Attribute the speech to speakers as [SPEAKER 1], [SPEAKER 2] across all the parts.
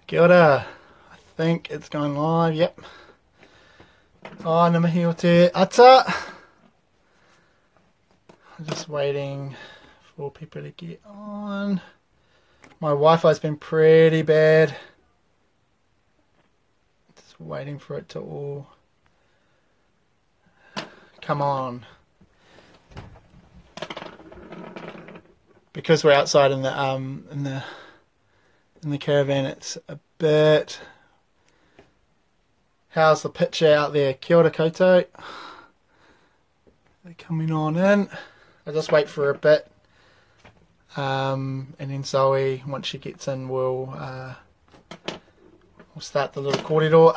[SPEAKER 1] Kia ora. I think it's going live. Yep. Oh, na mihi o te ata. I'm just waiting for people to get on. My Wi-Fi's been pretty bad. Just waiting for it to all come on. Because we're outside in the caravan, it's a bit. How's the picture out there? Kia ora koutou. They're coming on in. I'll just wait for a bit. And then Zoe, once she gets in, we'll start the little corridor.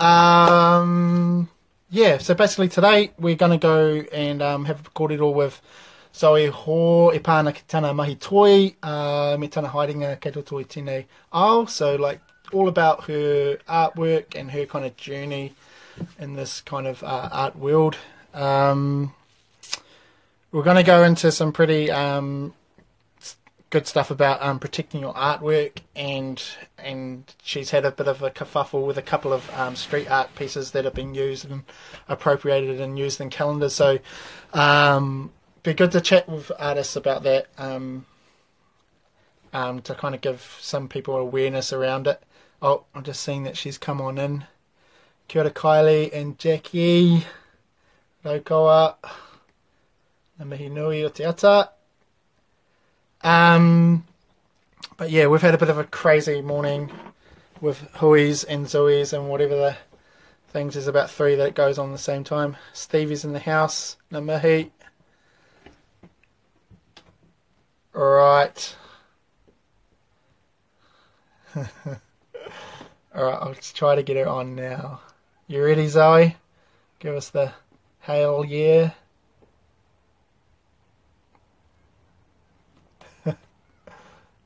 [SPEAKER 1] Yeah, so basically today we're going to go and have a corridor with Zoe ho e pāna ki tana mahi toi, me tana haerenga kei roto i tēnei ao. So like all about her artwork and her kind of journey in this kind of art world. We're going to go into some pretty good stuff about protecting your artwork, and she's had a bit of a kerfuffle with a couple of street art pieces that have been used and appropriated and used in calendars. So be good to chat with artists about that, to kind of give some people awareness around it. Oh, I'm just seeing that she's come on in. Kia ora Kylie and Jackie. Raukaua. Na mihi nui o te ata. But yeah, we've had a bit of a crazy morning with Hui's and Zoe's and whatever the things. There's about 3 that goes on at the same time. Stevie's in the house. Na mihi. Alright. Alright, I'll just try to get her on now. You ready, Zoe? Give us the hail yeah.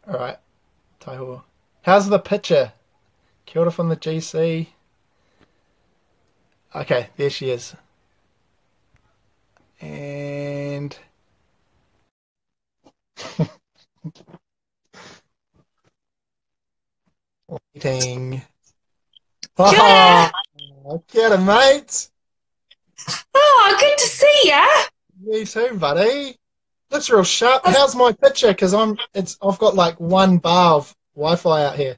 [SPEAKER 1] Alright, tahu. How's the picture? Kia ora from the GC. Okay, there she is. And waiting.
[SPEAKER 2] Kia
[SPEAKER 1] Oh, kia ora, mate.
[SPEAKER 2] Oh, good to see ya.
[SPEAKER 1] You too, buddy. Looks real sharp. How's my picture? Because I've got like 1 bar of Wi-Fi out here.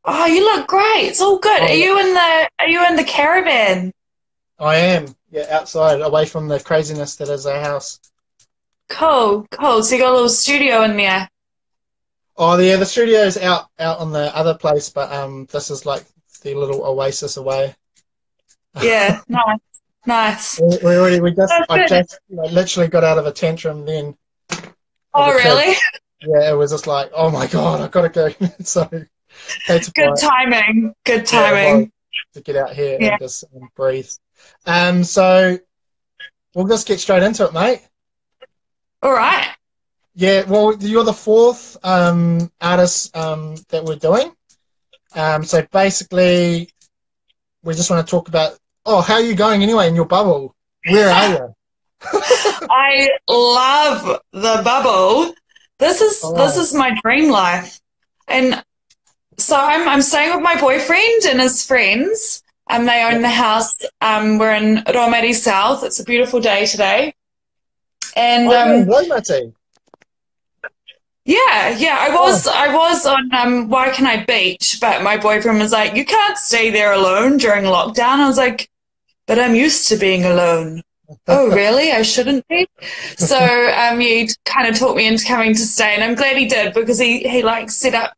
[SPEAKER 2] Oh, you look great. It's all good.
[SPEAKER 1] Oh,
[SPEAKER 2] Are you in the caravan?
[SPEAKER 1] I am. Yeah, outside, away from the craziness that is our house.
[SPEAKER 2] Cool, cool. So you got a little studio in there.
[SPEAKER 1] Oh, yeah, the studio's out on the other place, but this is like the little oasis away.
[SPEAKER 2] Yeah, nice, nice.
[SPEAKER 1] I just literally got out of a tantrum then.
[SPEAKER 2] Oh, really?
[SPEAKER 1] Yeah, it was just like, oh my God, I've got to go. So, had to
[SPEAKER 2] Good timing. Good timing.
[SPEAKER 1] to get out here and just breathe. So we'll just get straight into it, mate.
[SPEAKER 2] All right.
[SPEAKER 1] Yeah, well, you're the 4th artist that we're doing. So basically, we just want to talk about, how are you going anyway in your bubble? Where are you?
[SPEAKER 2] I love the bubble. This is my dream life. And so I'm staying with my boyfriend and his friends. They own the house. We're in Romeri South. It's a beautiful day today. And yeah, I was on Waikanae Beach, but my boyfriend was like, you can't stay there alone during lockdown. I was like, but I'm used to being alone. Oh, really? I shouldn't be? So he kind of talked me into coming to stay, and I'm glad he did, because he like set up,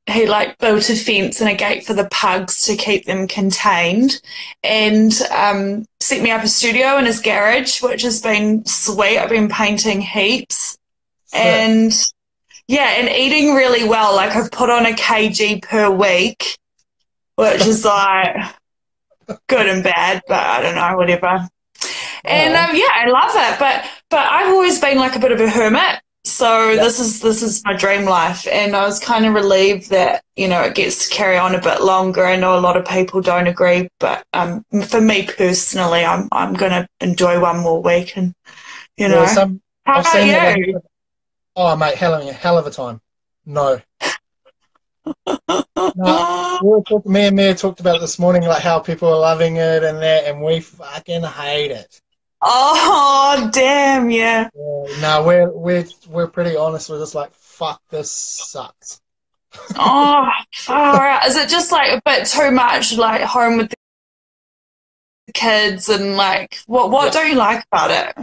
[SPEAKER 2] he like built a fence and a gate for the pugs to keep them contained, and set me up a studio in his garage, which has been sweet. I've been painting heaps. And yeah, and eating really well. Like I've put on a kg per week, which is like good and bad, but I don't know, whatever. And yeah, I love it. But I've always been like a bit of a hermit. So this is my dream life, and I was kind of relieved that, it gets to carry on a bit longer. I know a lot of people don't agree, but for me personally, I'm gonna enjoy 1 more week, and How about you?
[SPEAKER 1] Oh, mate, hell of a time. No. No, me and Mia talked about it this morning, like how people are loving it and that, and we fucking hate it.
[SPEAKER 2] Oh, damn, yeah.
[SPEAKER 1] No, we're pretty honest. We're just like, fuck, this sucks.
[SPEAKER 2] Oh, far out. Is it just like a bit too much, like home with the kids and like what don't you like about it?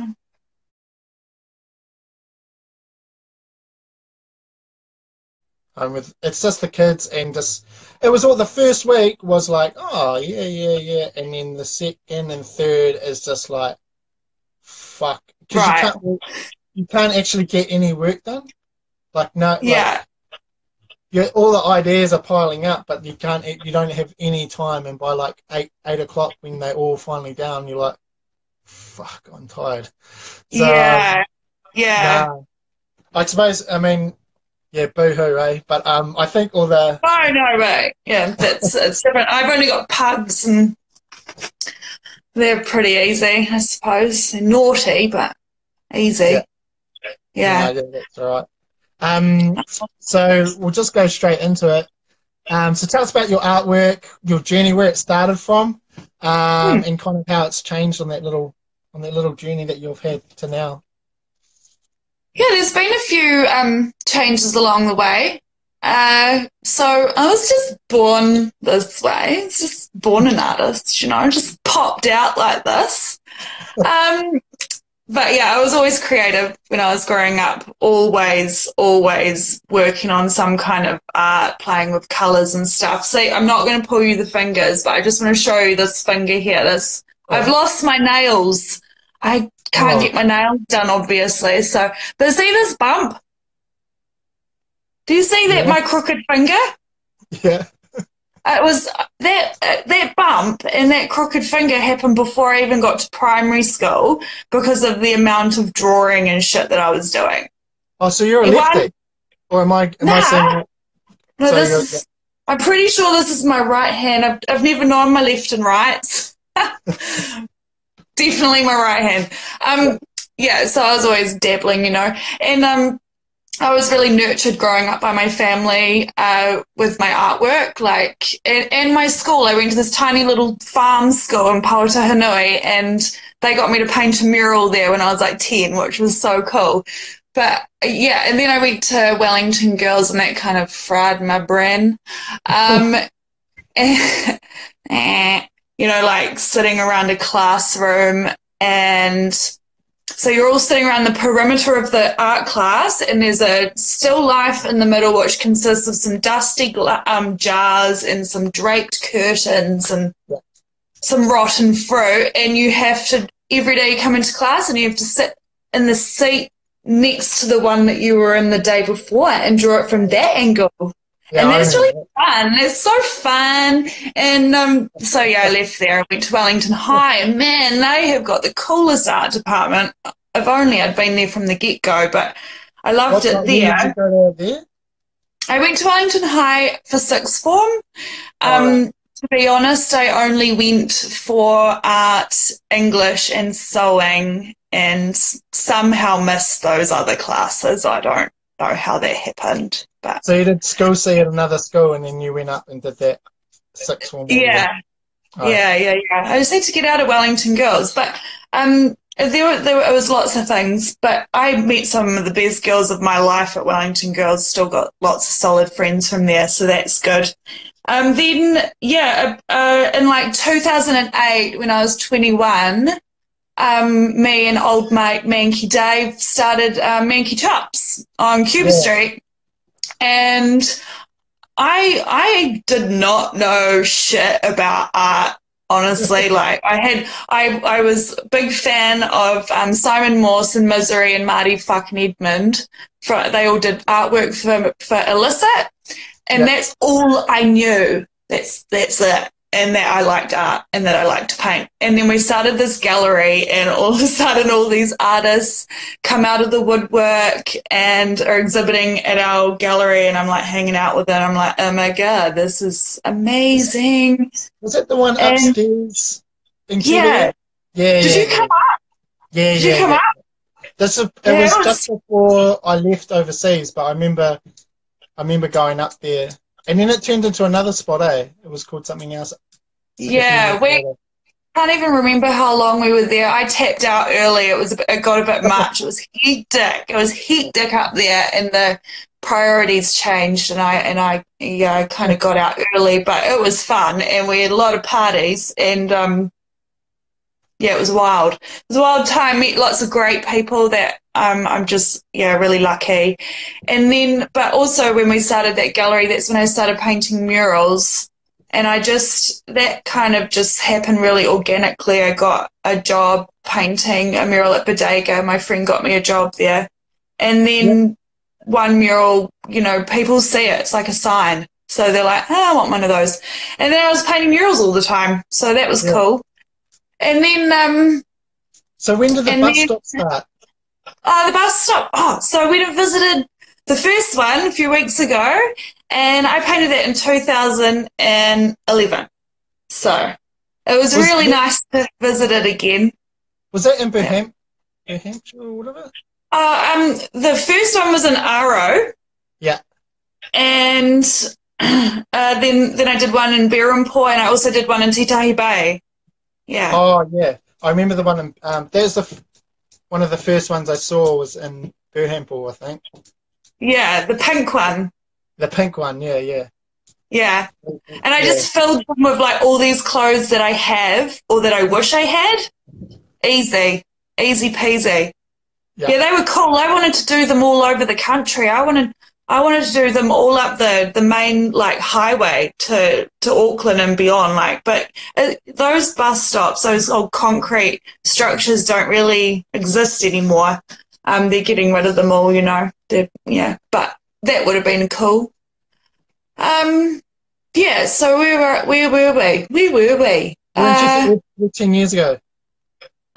[SPEAKER 1] It's just the kids and just it was all the first week was like, oh yeah, and then the second and third is just like, fuck, because
[SPEAKER 2] Right.
[SPEAKER 1] you can't actually get any work done. Like no,
[SPEAKER 2] Yeah.
[SPEAKER 1] like all the ideas are piling up, but you don't have any time. And by like 8 o'clock when they're all finally down, you're like, fuck, I'm tired. So
[SPEAKER 2] Yeah. Yeah.
[SPEAKER 1] nah, I suppose I mean. Yeah, boo-hoo, eh? But I think all the...
[SPEAKER 2] Oh no, right. Yeah, it's different. I've only got pugs and they're pretty easy, I suppose. They're naughty, but easy. Yeah.
[SPEAKER 1] No, that's all right. So we'll just go straight into it. So tell us about your artwork, your journey, where it started from, and kind of how it's changed on that little journey that you've had to now.
[SPEAKER 2] Yeah, there's been a few changes along the way. So I was just born this way. It's just born an artist, just popped out like this. But yeah, I was always creative when I was growing up, always working on some kind of art, playing with colours and stuff. See, I'm not going to pull you the fingers, but I just want to show you this finger here. I've lost my nails. I can't get my nails done, obviously. But see this bump? Do you see that, my crooked finger?
[SPEAKER 1] Yeah.
[SPEAKER 2] It was that bump and that crooked finger happened before I even got to primary school because of the amount of drawing and shit that I was doing.
[SPEAKER 1] Oh, so you're a lefty? Or am I saying that?
[SPEAKER 2] No, I'm pretty sure this is my right hand. I've never known my left and right. Definitely my right hand. Yeah, so I was always dabbling, and I was really nurtured growing up by my family with my artwork. Like, in my school, I went to this tiny little farm school in Paotahanui, and they got me to paint a mural there when I was like 10, which was so cool. But yeah, and then I went to Wellington Girls, and that kind of fried my brain. Like sitting around a classroom, and so you're all sitting around the perimeter of the art class, and there's a still life in the middle, which consists of some dusty jars and some draped curtains and some rotten fruit. And you have to, every day you come into class and you have to sit in the seat next to the one that you were in the day before and draw it from that angle. Yeah, and that's really fun. It's so fun. And so, yeah, I left there. I went to Wellington High, and, man, they have got the coolest art department. If only I'd been there from the get-go, but I loved it there.
[SPEAKER 1] Did you go there?
[SPEAKER 2] I went to Wellington High for sixth form. To be honest, I only went for art, English, and sewing, and somehow missed those other classes. I don't know how that happened. But
[SPEAKER 1] so you did school C at another school, and then you went up and did that sixth form.
[SPEAKER 2] Yeah. Yeah. I just need to get out of Wellington Girls, but there was lots of things. But I met some of the best girls of my life at Wellington Girls. Still got lots of solid friends from there, so that's good. Then in like 2008, when I was 21. Me and old mate Mankey Dave started Mankey Chops on Cuba Street, and I did not know shit about art, honestly. Like I was a big fan of Simon Morse and Misery and Marty fucking Edmund. They all did artwork for Illicit, and that's all I knew. That's it. And that I liked art and that I liked to paint. And then we started this gallery, and all of a sudden all these artists come out of the woodwork and are exhibiting at our gallery, and I'm like hanging out with them. I'm like, oh my God, this is amazing.
[SPEAKER 1] Was it the one upstairs?
[SPEAKER 2] Yeah. Did you come up?
[SPEAKER 1] Yeah.
[SPEAKER 2] Did you come up?
[SPEAKER 1] It was just before I left overseas, but I remember going up there And then it turned into another spot, eh? It was called something else a few
[SPEAKER 2] Yeah,
[SPEAKER 1] years
[SPEAKER 2] we
[SPEAKER 1] later.
[SPEAKER 2] can't even remember how long we were there. I tapped out early. It got a bit much. It was hectic. It was hectic up there, and the priorities changed. And I kind of got out early, but it was fun, and we had a lot of parties, and yeah, it was wild. It was a wild time. Met lots of great people that I'm just really lucky. And then, but also when we started that gallery, that's when I started painting murals. And that kind of just happened really organically. I got a job painting a mural at Bodega. My friend got me a job there. And
[SPEAKER 1] Yeah.
[SPEAKER 2] then one mural, people see it. It's like a sign. So they're like, oh, I want one of those. And then I was painting murals all the time. So that was
[SPEAKER 1] Yeah.
[SPEAKER 2] cool. And then,
[SPEAKER 1] So when did the
[SPEAKER 2] and
[SPEAKER 1] bus
[SPEAKER 2] then,
[SPEAKER 1] stop start?
[SPEAKER 2] the bus stop. Oh, so we visited the first one a few weeks ago, and I painted that in 2011. So it was really nice to visit it again.
[SPEAKER 1] Was that in
[SPEAKER 2] Yeah.
[SPEAKER 1] Berhampshire or whatever?
[SPEAKER 2] The first one was in Aro,
[SPEAKER 1] Yeah.
[SPEAKER 2] and then I did one in Berhampore, and I also did one in Titahi Bay. Yeah.
[SPEAKER 1] Oh, yeah. I remember the one in, there's one of the first ones I saw was in Berhampore, I think.
[SPEAKER 2] Yeah, the pink one.
[SPEAKER 1] The pink one, yeah, yeah.
[SPEAKER 2] Yeah. And I
[SPEAKER 1] Yeah.
[SPEAKER 2] just filled them with like all these clothes that I have or that I wish I had. Easy peasy.
[SPEAKER 1] Yeah.
[SPEAKER 2] Yeah, they were cool. I wanted to do them all over the country. I wanted to do them all up the main like highway to Auckland and beyond. But those bus stops, those old concrete structures, don't really exist anymore. They're getting rid of them all, But that would have been cool. Yeah. So where were we? Where were we?
[SPEAKER 1] When did you, 10 years ago?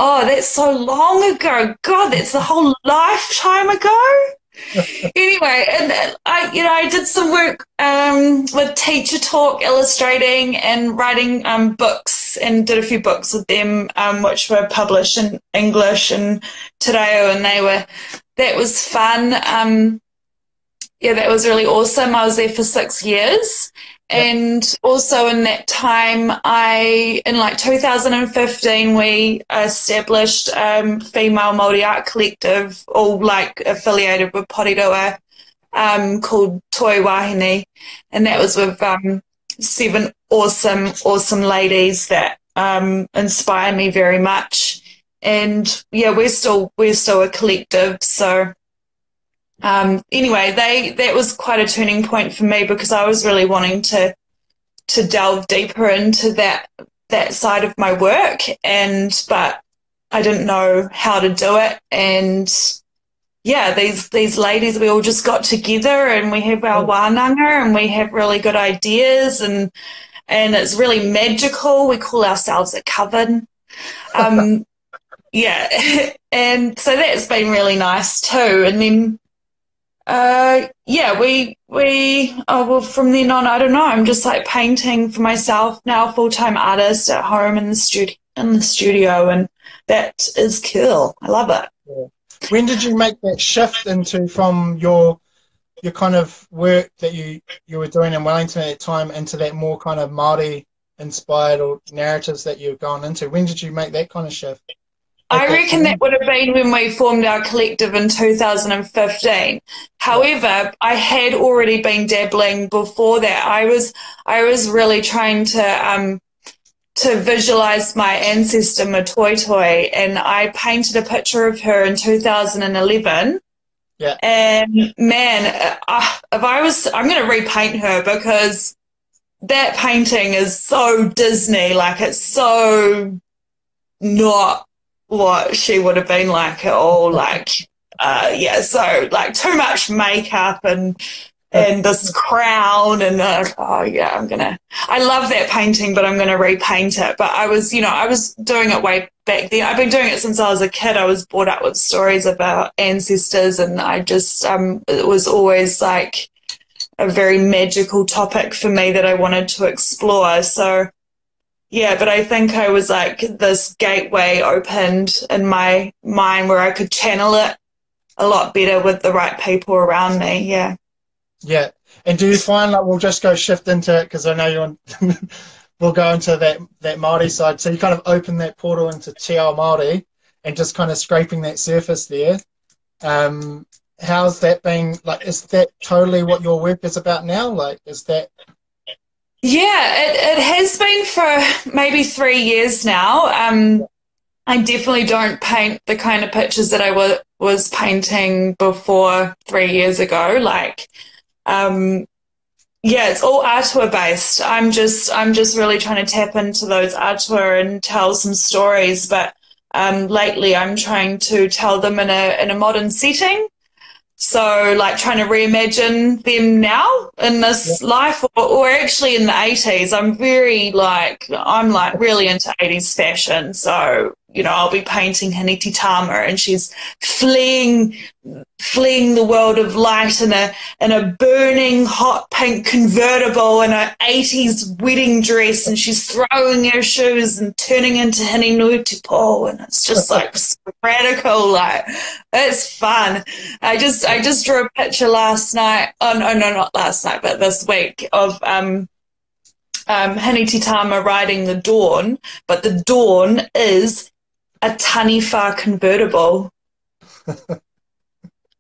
[SPEAKER 2] Oh, that's so long ago. God, that's a whole lifetime ago. Anyway, and I did some work with Teacher Talk, illustrating and writing books, and did a few books with them, which were published in English and Te Reo, and that was fun. Yeah, that was really awesome. I was there for 6 years. And also in that time, in 2015, we established Female Māori Art Collective, all affiliated with Porirua, called Toi Wahine. And that was with 7 awesome ladies that inspire me very much. And yeah, we're still a collective. So anyway, that was quite a turning point for me, because I was really wanting to delve deeper into that side of my work, but I didn't know how to do it. And yeah, these ladies, we all just got together, and we have our wānanga, and we have really good ideas, and it's really magical. We call ourselves a coven. Yeah, and so that's been really nice too. And then from then on, I don't know, I'm just painting for myself now, full-time artist at home in the studio, and that is cool. I love it.
[SPEAKER 1] Yeah. When did you make that shift from your kind of work that you were doing in Wellington at that time into that more kind of Māori inspired or narratives that you've gone into? When did you make that kind of shift?
[SPEAKER 2] I reckon that would have been when we formed our collective in 2015. However, I had already been dabbling before that. I was really trying to visualize my ancestor Matoitoi, and I painted a picture of her in 2011.
[SPEAKER 1] Yeah.
[SPEAKER 2] And man, I'm going to repaint her, because that painting is so Disney. It's so not what she would have been like at all. So too much makeup and this crown, and I love that painting, but I'm gonna repaint it. But I was doing it way back then. I've been doing it since I was a kid. I was brought up with stories about ancestors, and I just it was always a very magical topic for me that I wanted to explore. So yeah, but I think I was this gateway opened in my mind where I could channel it a lot better with the right people around me. Yeah.
[SPEAKER 1] Yeah. And do you find like we'll just go shift into it because I know you're on. We'll go into that Māori side. So you kind of open that portal into Te Ao Māori and just kind of scraping that surface there. How's that been? Like, is that totally what your work is about now? Like, is that?
[SPEAKER 2] Yeah, it has been for maybe 3 years now. I definitely don't paint the kind of pictures that I was painting before 3 years ago. Like, yeah, it's all atua based. I'm just really trying to tap into those atua and tell some stories. But lately, I'm trying to tell them in a modern setting. So, like, trying to reimagine them now in this life, or actually in the 80s. I'm really into 80s fashion. So, you know, I'll be painting Haniti Tama, and she's fleeing the world of light in a burning hot pink convertible in a 80s wedding dress, and she's throwing her shoes and turning into Hini Nui Tupo, and it's just like so radical. Like, it's fun. I just drew a picture last night. Oh no, not last night, but this week, of Haniti Tama riding the Dawn, but the Dawn is a Taniwha convertible.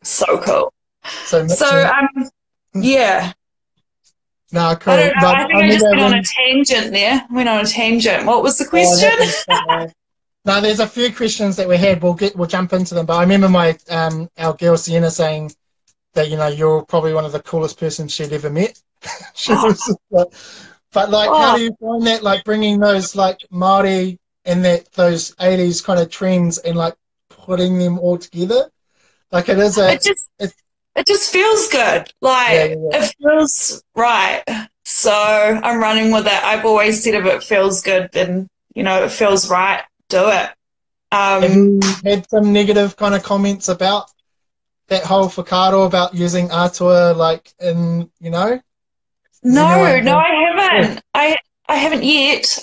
[SPEAKER 2] So cool. Yeah.
[SPEAKER 1] No, cool.
[SPEAKER 2] I don't know. I think I just went on a tangent there. What was the question?
[SPEAKER 1] No, there's a few questions that we had. We'll jump into them. But I remember our girl Sienna saying that, you know, you're probably one of the coolest persons she'd ever met. But like, how do you find that, like, bringing those like Māori and those 80s kind of trends and like putting them all together? Like, it
[SPEAKER 2] just feels good. Like, it feels right. So I'm running with it. I've always said if it feels good, then, you know, it feels right, do it.
[SPEAKER 1] Have you had some negative kind of comments about that whole whakaaro about using atua, like, in, you know?
[SPEAKER 2] No, I haven't. I haven't yet.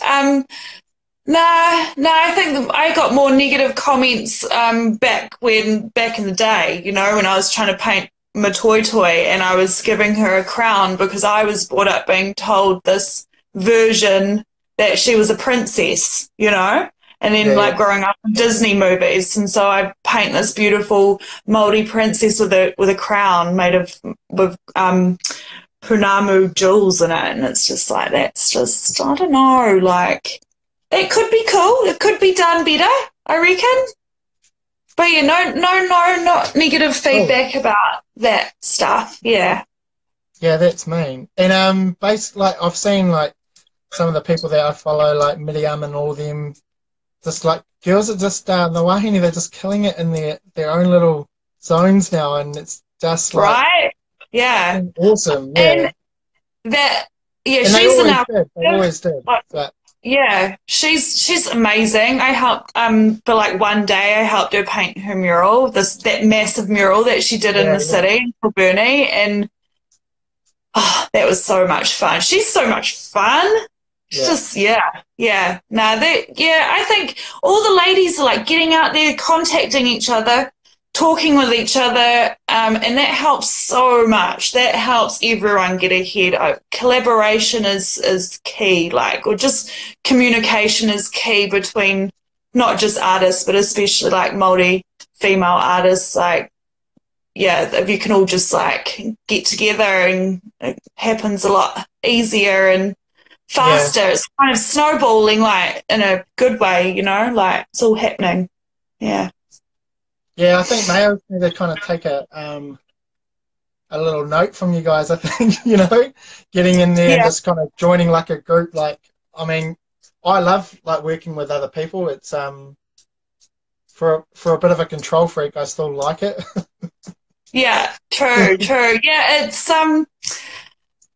[SPEAKER 2] I think I got more negative comments back in the day, you know, when I was trying to paint Matoitoi and I was giving her a crown because I was brought up being told this version that she was a princess, you know, and then like growing up in Disney movies, and so I paint this beautiful Māori princess with a crown made with Punamu jewels in it, and it's just like, that's just, I don't know, like, it could be cool, it could be done better, I reckon. But yeah, not negative feedback about that stuff. Yeah,
[SPEAKER 1] that's mean. And basically, like, I've seen like some of the people that I follow, like Miriam and all them, just like girls are just the wahine, they're just killing it in their own little zones now, and it's just like,
[SPEAKER 2] right, yeah,
[SPEAKER 1] awesome,
[SPEAKER 2] and that, yeah,
[SPEAKER 1] and
[SPEAKER 2] she's in our.
[SPEAKER 1] They always did. But
[SPEAKER 2] yeah, she's amazing. I helped for like one day I helped her paint her mural, that massive mural that she did in the city in Kilburnie, and that was so much fun. She's so much fun. She's just I think all the ladies are like getting out there, contacting each other, talking with each other, and that helps so much. That helps everyone get ahead. Collaboration is key, like, or just communication is key between not just artists, but especially like Māori female artists. Like, yeah, if you can all just like get together, and it happens a lot easier and faster. Yeah. It's kind of snowballing, like, in a good way, you know, like it's all happening. Yeah.
[SPEAKER 1] Yeah, I think males need to kind of take a little note from you guys, I think, you know, getting in there and just kind of joining like a group. Like, I mean, I love like working with other people. It's for a bit of a control freak, I still like it.
[SPEAKER 2] Yeah, true. Yeah, it's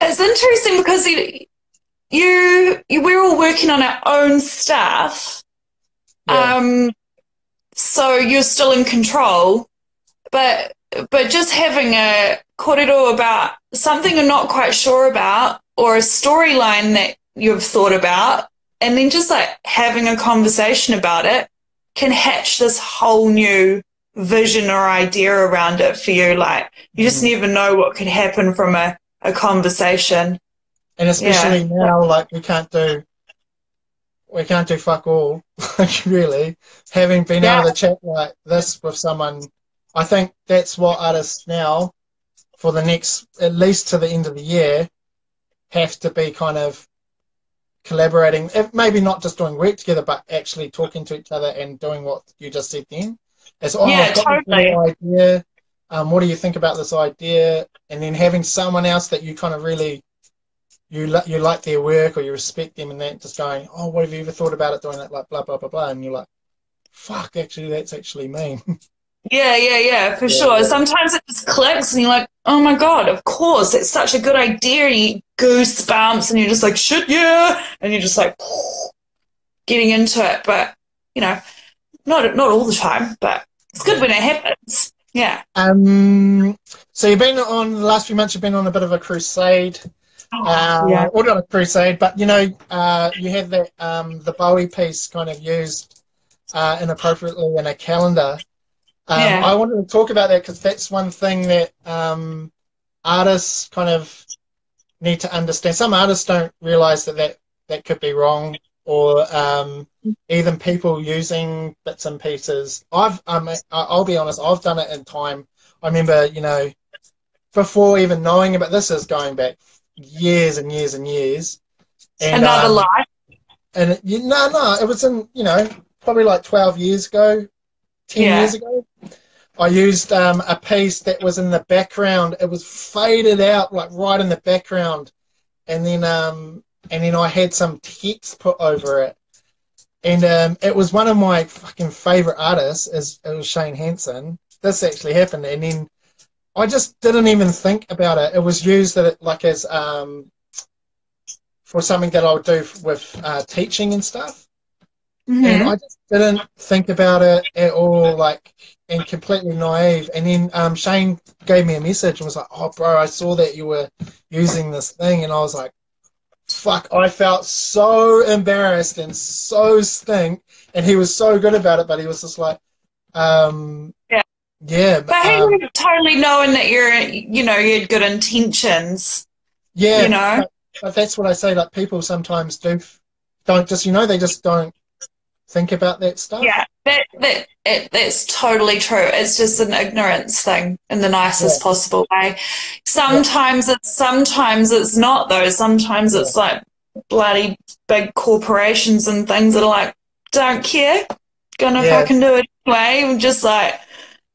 [SPEAKER 2] interesting because we're all working on our own stuff. Yeah. So you're still in control, but just having a kōrero about something you're not quite sure about, or a storyline that you've thought about, and then just like having a conversation about it can hatch this whole new vision or idea around it for you. Like, you just never know what could happen from a a conversation.
[SPEAKER 1] And especially now, like we can't do fuck all, like really. Having been able to chat like this with someone, I think that's what artists now, for the next, at least to the end of the year, have to be kind of collaborating, maybe not just doing work together, but actually talking to each other and doing what you just said then. It's, I've got
[SPEAKER 2] totally.
[SPEAKER 1] this idea. What do you think about this idea? And then having someone else that you kind of really, you like their work or you respect them, and then just going, oh, what have you ever thought about it doing that, like blah, blah, blah, blah. And you're like, fuck, actually, that's actually me.
[SPEAKER 2] Yeah, for sure. Sometimes it just clicks and you're like, oh my God, of course, it's such a good idea. And you goosebumps and you're just like, shit, yeah. And you're just like getting into it. But, you know, not all the time, but it's good when it happens. Yeah.
[SPEAKER 1] So you've been on, the last few months, you've been on a bit of a crusade. Or not a crusade, but, you know, you had that, the Bowie piece kind of used inappropriately in a calendar. I wanted to talk about that because that's one thing that artists kind of need to understand. Some artists don't realise that could be wrong, or even people using bits and pieces. I'll be honest, I've done it in time. I remember, you know, before even knowing about this, is going back years and years and years. And,
[SPEAKER 2] another life.
[SPEAKER 1] And it was in, you know, probably like 12 years ago. 10 years ago, I used a piece that was in the background. It was faded out, like right in the background, and then I had some text put over it, and it was one of my fucking favorite artists. It was Shane Hansen. This actually happened, and then I just didn't even think about it. It was used as for something that I would do with teaching and stuff. Mm-hmm. And I just didn't think about it at all, like, and completely naive. And then Shane gave me a message and was like, oh, bro, I saw that you were using this thing. And I was like, fuck, I felt so embarrassed and so stink. And he was so good about it, but he was just like, yeah.
[SPEAKER 2] But he was totally knowing that you had good intentions.
[SPEAKER 1] Yeah.
[SPEAKER 2] You know?
[SPEAKER 1] But that's what I say, like, people sometimes don't just, you know, they just don't think about that stuff.
[SPEAKER 2] Yeah, that's totally true. It's just an ignorance thing in the nicest possible way. Sometimes it's not though. Sometimes it's like bloody big corporations and things that are like, don't care, gonna fucking do it anyway. Just like,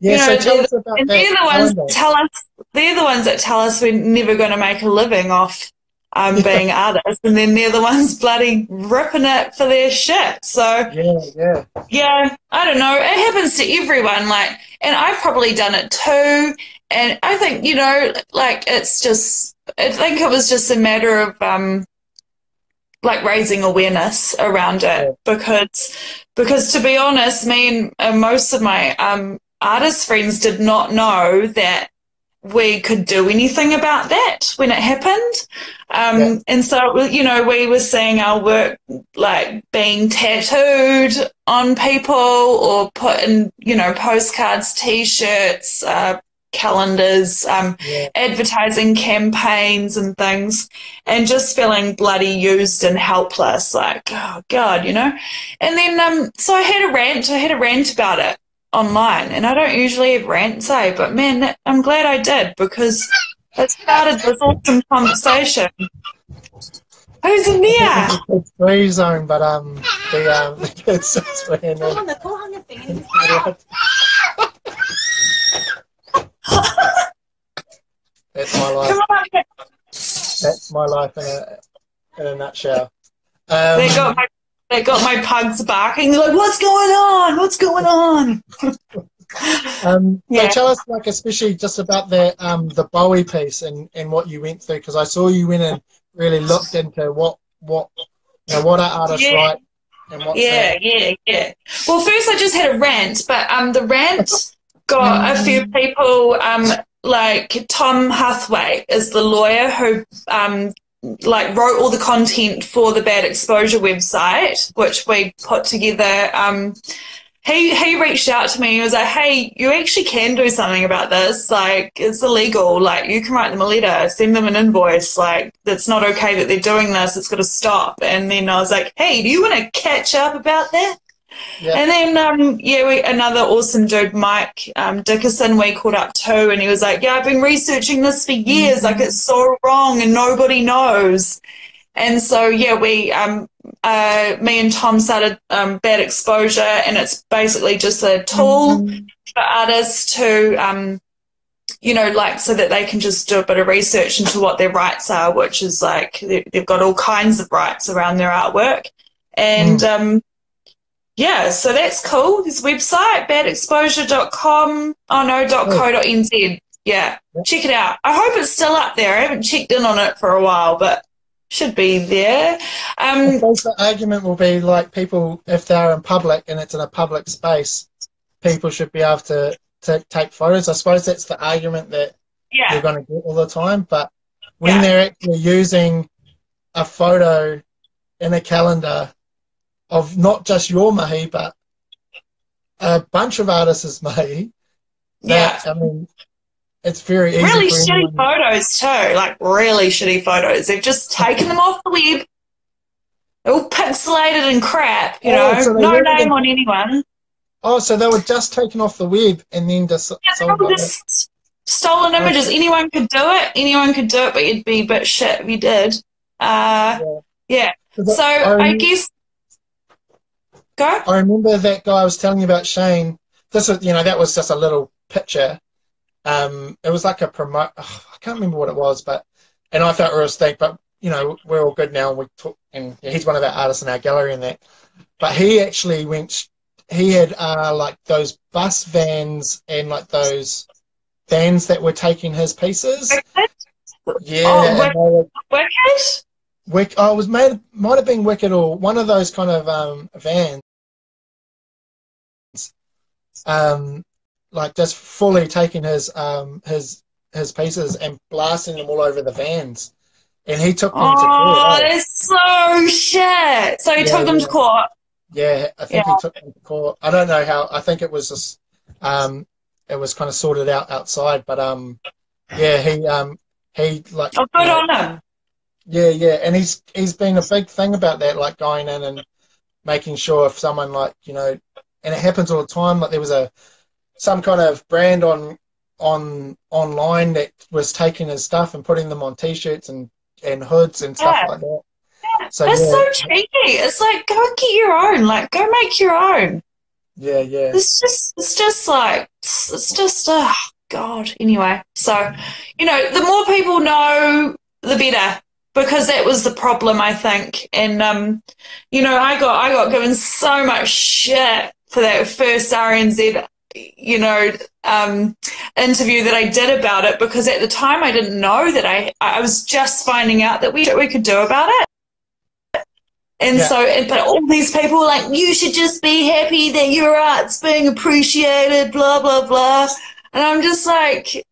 [SPEAKER 2] you know, they're the ones that tell us we're never gonna make a living off being artists, and then they're the ones bloody ripping it for their shit. So yeah, I don't know. It happens to everyone. Like, and I've probably done it too. And I think, you know, like it's just, I think it was just a matter of like raising awareness around it, because to be honest, me and most of my artist friends did not know that we could do anything about that when it happened. And so, you know, we were seeing our work like being tattooed on people or put in, you know, postcards, T-shirts, calendars, advertising campaigns and things, and just feeling bloody used and helpless, like, oh God, you know. And then so I had a rant about it online, and I don't usually have rants, but man, I'm glad I did, because it started this awesome conversation. Who's in there?
[SPEAKER 1] It's free zone, but the kids just ran in. That's my life. That's my life in a nutshell.
[SPEAKER 2] They got my pugs barking. They're like, what's going on? What's going on?
[SPEAKER 1] So tell us, like, especially just about the Bowie piece and what you went through, because I saw you went and really looked into what are artists write and what's that.
[SPEAKER 2] Well, first I just had a rant, but the rant got a few people, like Tom Hathaway is the lawyer who like wrote all the content for the Bad Exposure website, which we put together. he reached out to me. He was like, hey, you actually can do something about this. Like, it's illegal. Like, you can write them a letter, send them an invoice. Like, it's not okay that they're doing this. It's got to stop. And then I was like, hey, do you want to catch up about that?
[SPEAKER 1] Yeah.
[SPEAKER 2] And then, another awesome dude, Mike Dickerson, we caught up too. And he was like, yeah, I've been researching this for years. Like, it's so wrong and nobody knows. And so, yeah, we, me and Tom started Bad Exposure, and it's basically just a tool for artists to, like, so that they can just do a bit of research into what their rights are, which is like they've got all kinds of rights around their artwork. And, so that's cool. There's a website, badexposure.com, .co.nz. Yeah, check it out. I hope it's still up there. I haven't checked in on it for a while, but should be there.
[SPEAKER 1] I suppose the argument will be like people, if they're in public and it's in a public space, people should be able to take photos. I suppose that's the argument that you're going to get all the time. But when they're actually using a photo in a calendar of not just your mahi, but a bunch of artists' mahi, I mean, it's very easy.
[SPEAKER 2] Really shitty photos too, like really shitty photos. They've just taken them off the web, all pixelated and crap, you know,
[SPEAKER 1] so
[SPEAKER 2] no name on anyone.
[SPEAKER 1] Oh, so they were just taken off the web and then just sold like
[SPEAKER 2] just stolen images. Anyone could do it. Anyone could do it, but you'd be a bit shit if you did. So I guess go.
[SPEAKER 1] I remember that guy I was telling you about, Shane. This was, that was just a little picture. It was like a promote. I can't remember what it was, and I felt real stoked. But we're all good now. And he's one of our artists in our gallery and that. But he actually went. He had like those bus vans and like those vans that were taking his pieces.
[SPEAKER 2] Wicked?
[SPEAKER 1] Yeah.
[SPEAKER 2] Wicked?
[SPEAKER 1] It was might have been Wicked or one of those kind of vans. Like just fully taking his pieces and blasting them all over the vans, and he took them to court.
[SPEAKER 2] Oh, that's so shit! So he took them to court.
[SPEAKER 1] Yeah, I think he took them to court. I don't know how. I think it was just it was kind of sorted out outside, but he like.
[SPEAKER 2] Oh, good on him.
[SPEAKER 1] Yeah, and he's been a big thing about that, like going in and making sure if someone like and it happens all the time. Like there was some kind of brand online that was taking his stuff and putting them on T-shirts and hoods and stuff like that.
[SPEAKER 2] Yeah. So it's so cheeky. It's like, go and get your own. Like, go make your own.
[SPEAKER 1] Yeah.
[SPEAKER 2] It's just oh God. Anyway, so the more people know, the better, because that was the problem, I think. And I got given so much shit for that first RNZ interview that I did about it, because at the time I didn't know that I was just finding out that we could do about it. And but all these people were like, you should just be happy that your art's being appreciated, blah, blah, blah. And I'm just like,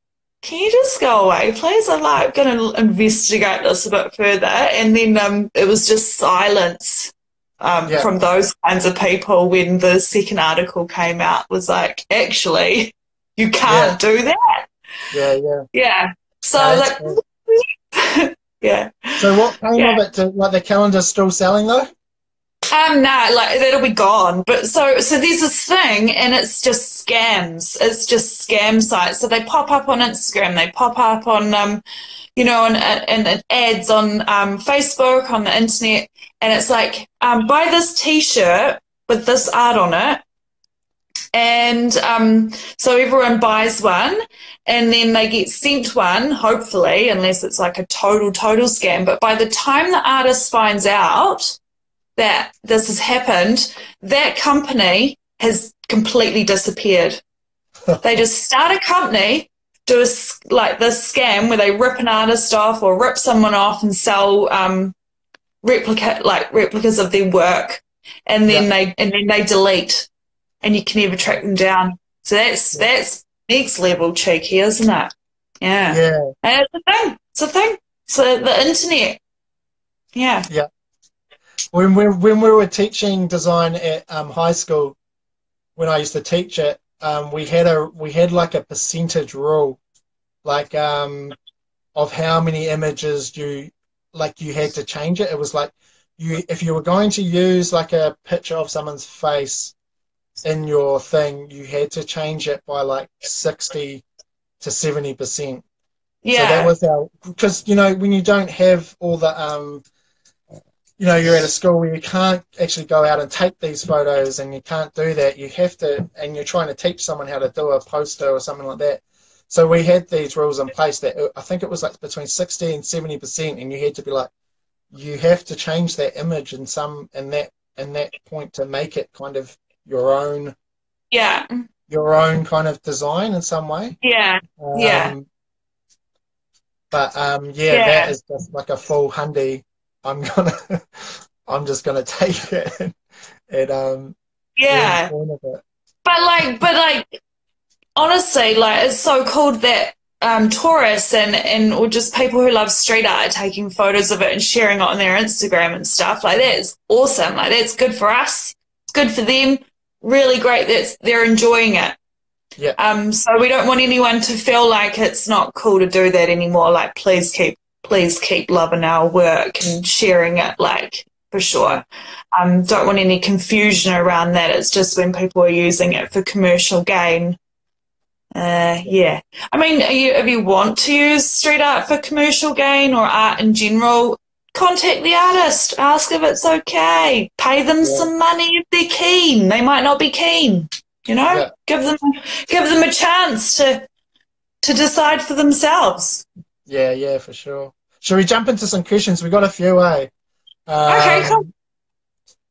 [SPEAKER 2] can you just go away, please? I'm like going to investigate this a bit further. And then it was just silence. From those kinds of people when the second article came out, was like, actually, you can't do that. Yeah. So like,
[SPEAKER 1] So what came of it? Like the calendar's still selling though?
[SPEAKER 2] Nah, like that'll be gone. But so there's this thing, and it's just scams. It's just scam sites. So they pop up on Instagram. They pop up on and ads on Facebook, on the internet. And it's like, buy this T-shirt with this art on it. And so everyone buys one, and then they get sent one, hopefully, unless it's like a total scam. But by the time the artist finds out that this has happened, that company has completely disappeared. They just start a company, do this scam where they rip an artist off or rip someone off and sell replicas of their work, and then they delete, and you can never track them down. So that's next level cheeky, isn't it? Yeah. And it's a thing. So the internet. Yeah.
[SPEAKER 1] When we were teaching design at high school, when I used to teach it, we had like a percentage rule, like of how many images you had to change it. It was like if you were going to use like a picture of someone's face in your thing, you had to change it by like 60 to 70%. So that
[SPEAKER 2] Yeah.
[SPEAKER 1] was because when you don't have all the you're at a school where you can't actually go out and take these photos, and you can't do that. You have to, and you're trying to teach someone how to do a poster or something like that. So we had these rules in place that I think it was like between 60 and 70%, and you had to be like, you have to change that image in that point to make it kind of your own
[SPEAKER 2] Yeah.
[SPEAKER 1] kind of design in some way.
[SPEAKER 2] Yeah. Yeah.
[SPEAKER 1] Um, but yeah, that
[SPEAKER 2] Yeah.
[SPEAKER 1] is just like a full hundy. I'm gonna, I'm just gonna take it and learn
[SPEAKER 2] Yeah.
[SPEAKER 1] point of it.
[SPEAKER 2] But honestly, like it's so cool that tourists and or just people who love street art are taking photos of it and sharing it on their Instagram and stuff. Like that is awesome. Like that's good for us. It's good for them. Really great that they're enjoying it.
[SPEAKER 1] Yeah,
[SPEAKER 2] So we don't want anyone to feel like it's not cool to do that anymore. Like please keep loving our work and sharing it, like for sure. Don't want any confusion around that. It's just when people are using it for commercial gain. Yeah. I mean, if you want to use street art for commercial gain or art in general, contact the artist. Ask if it's okay. Pay them
[SPEAKER 1] yeah,
[SPEAKER 2] some money if they're keen. They might not be keen. You know,
[SPEAKER 1] yeah,
[SPEAKER 2] give them a chance to decide for themselves.
[SPEAKER 1] yeah, for sure. Shall we jump into some questions? We got a few, eh?
[SPEAKER 2] Okay, cool.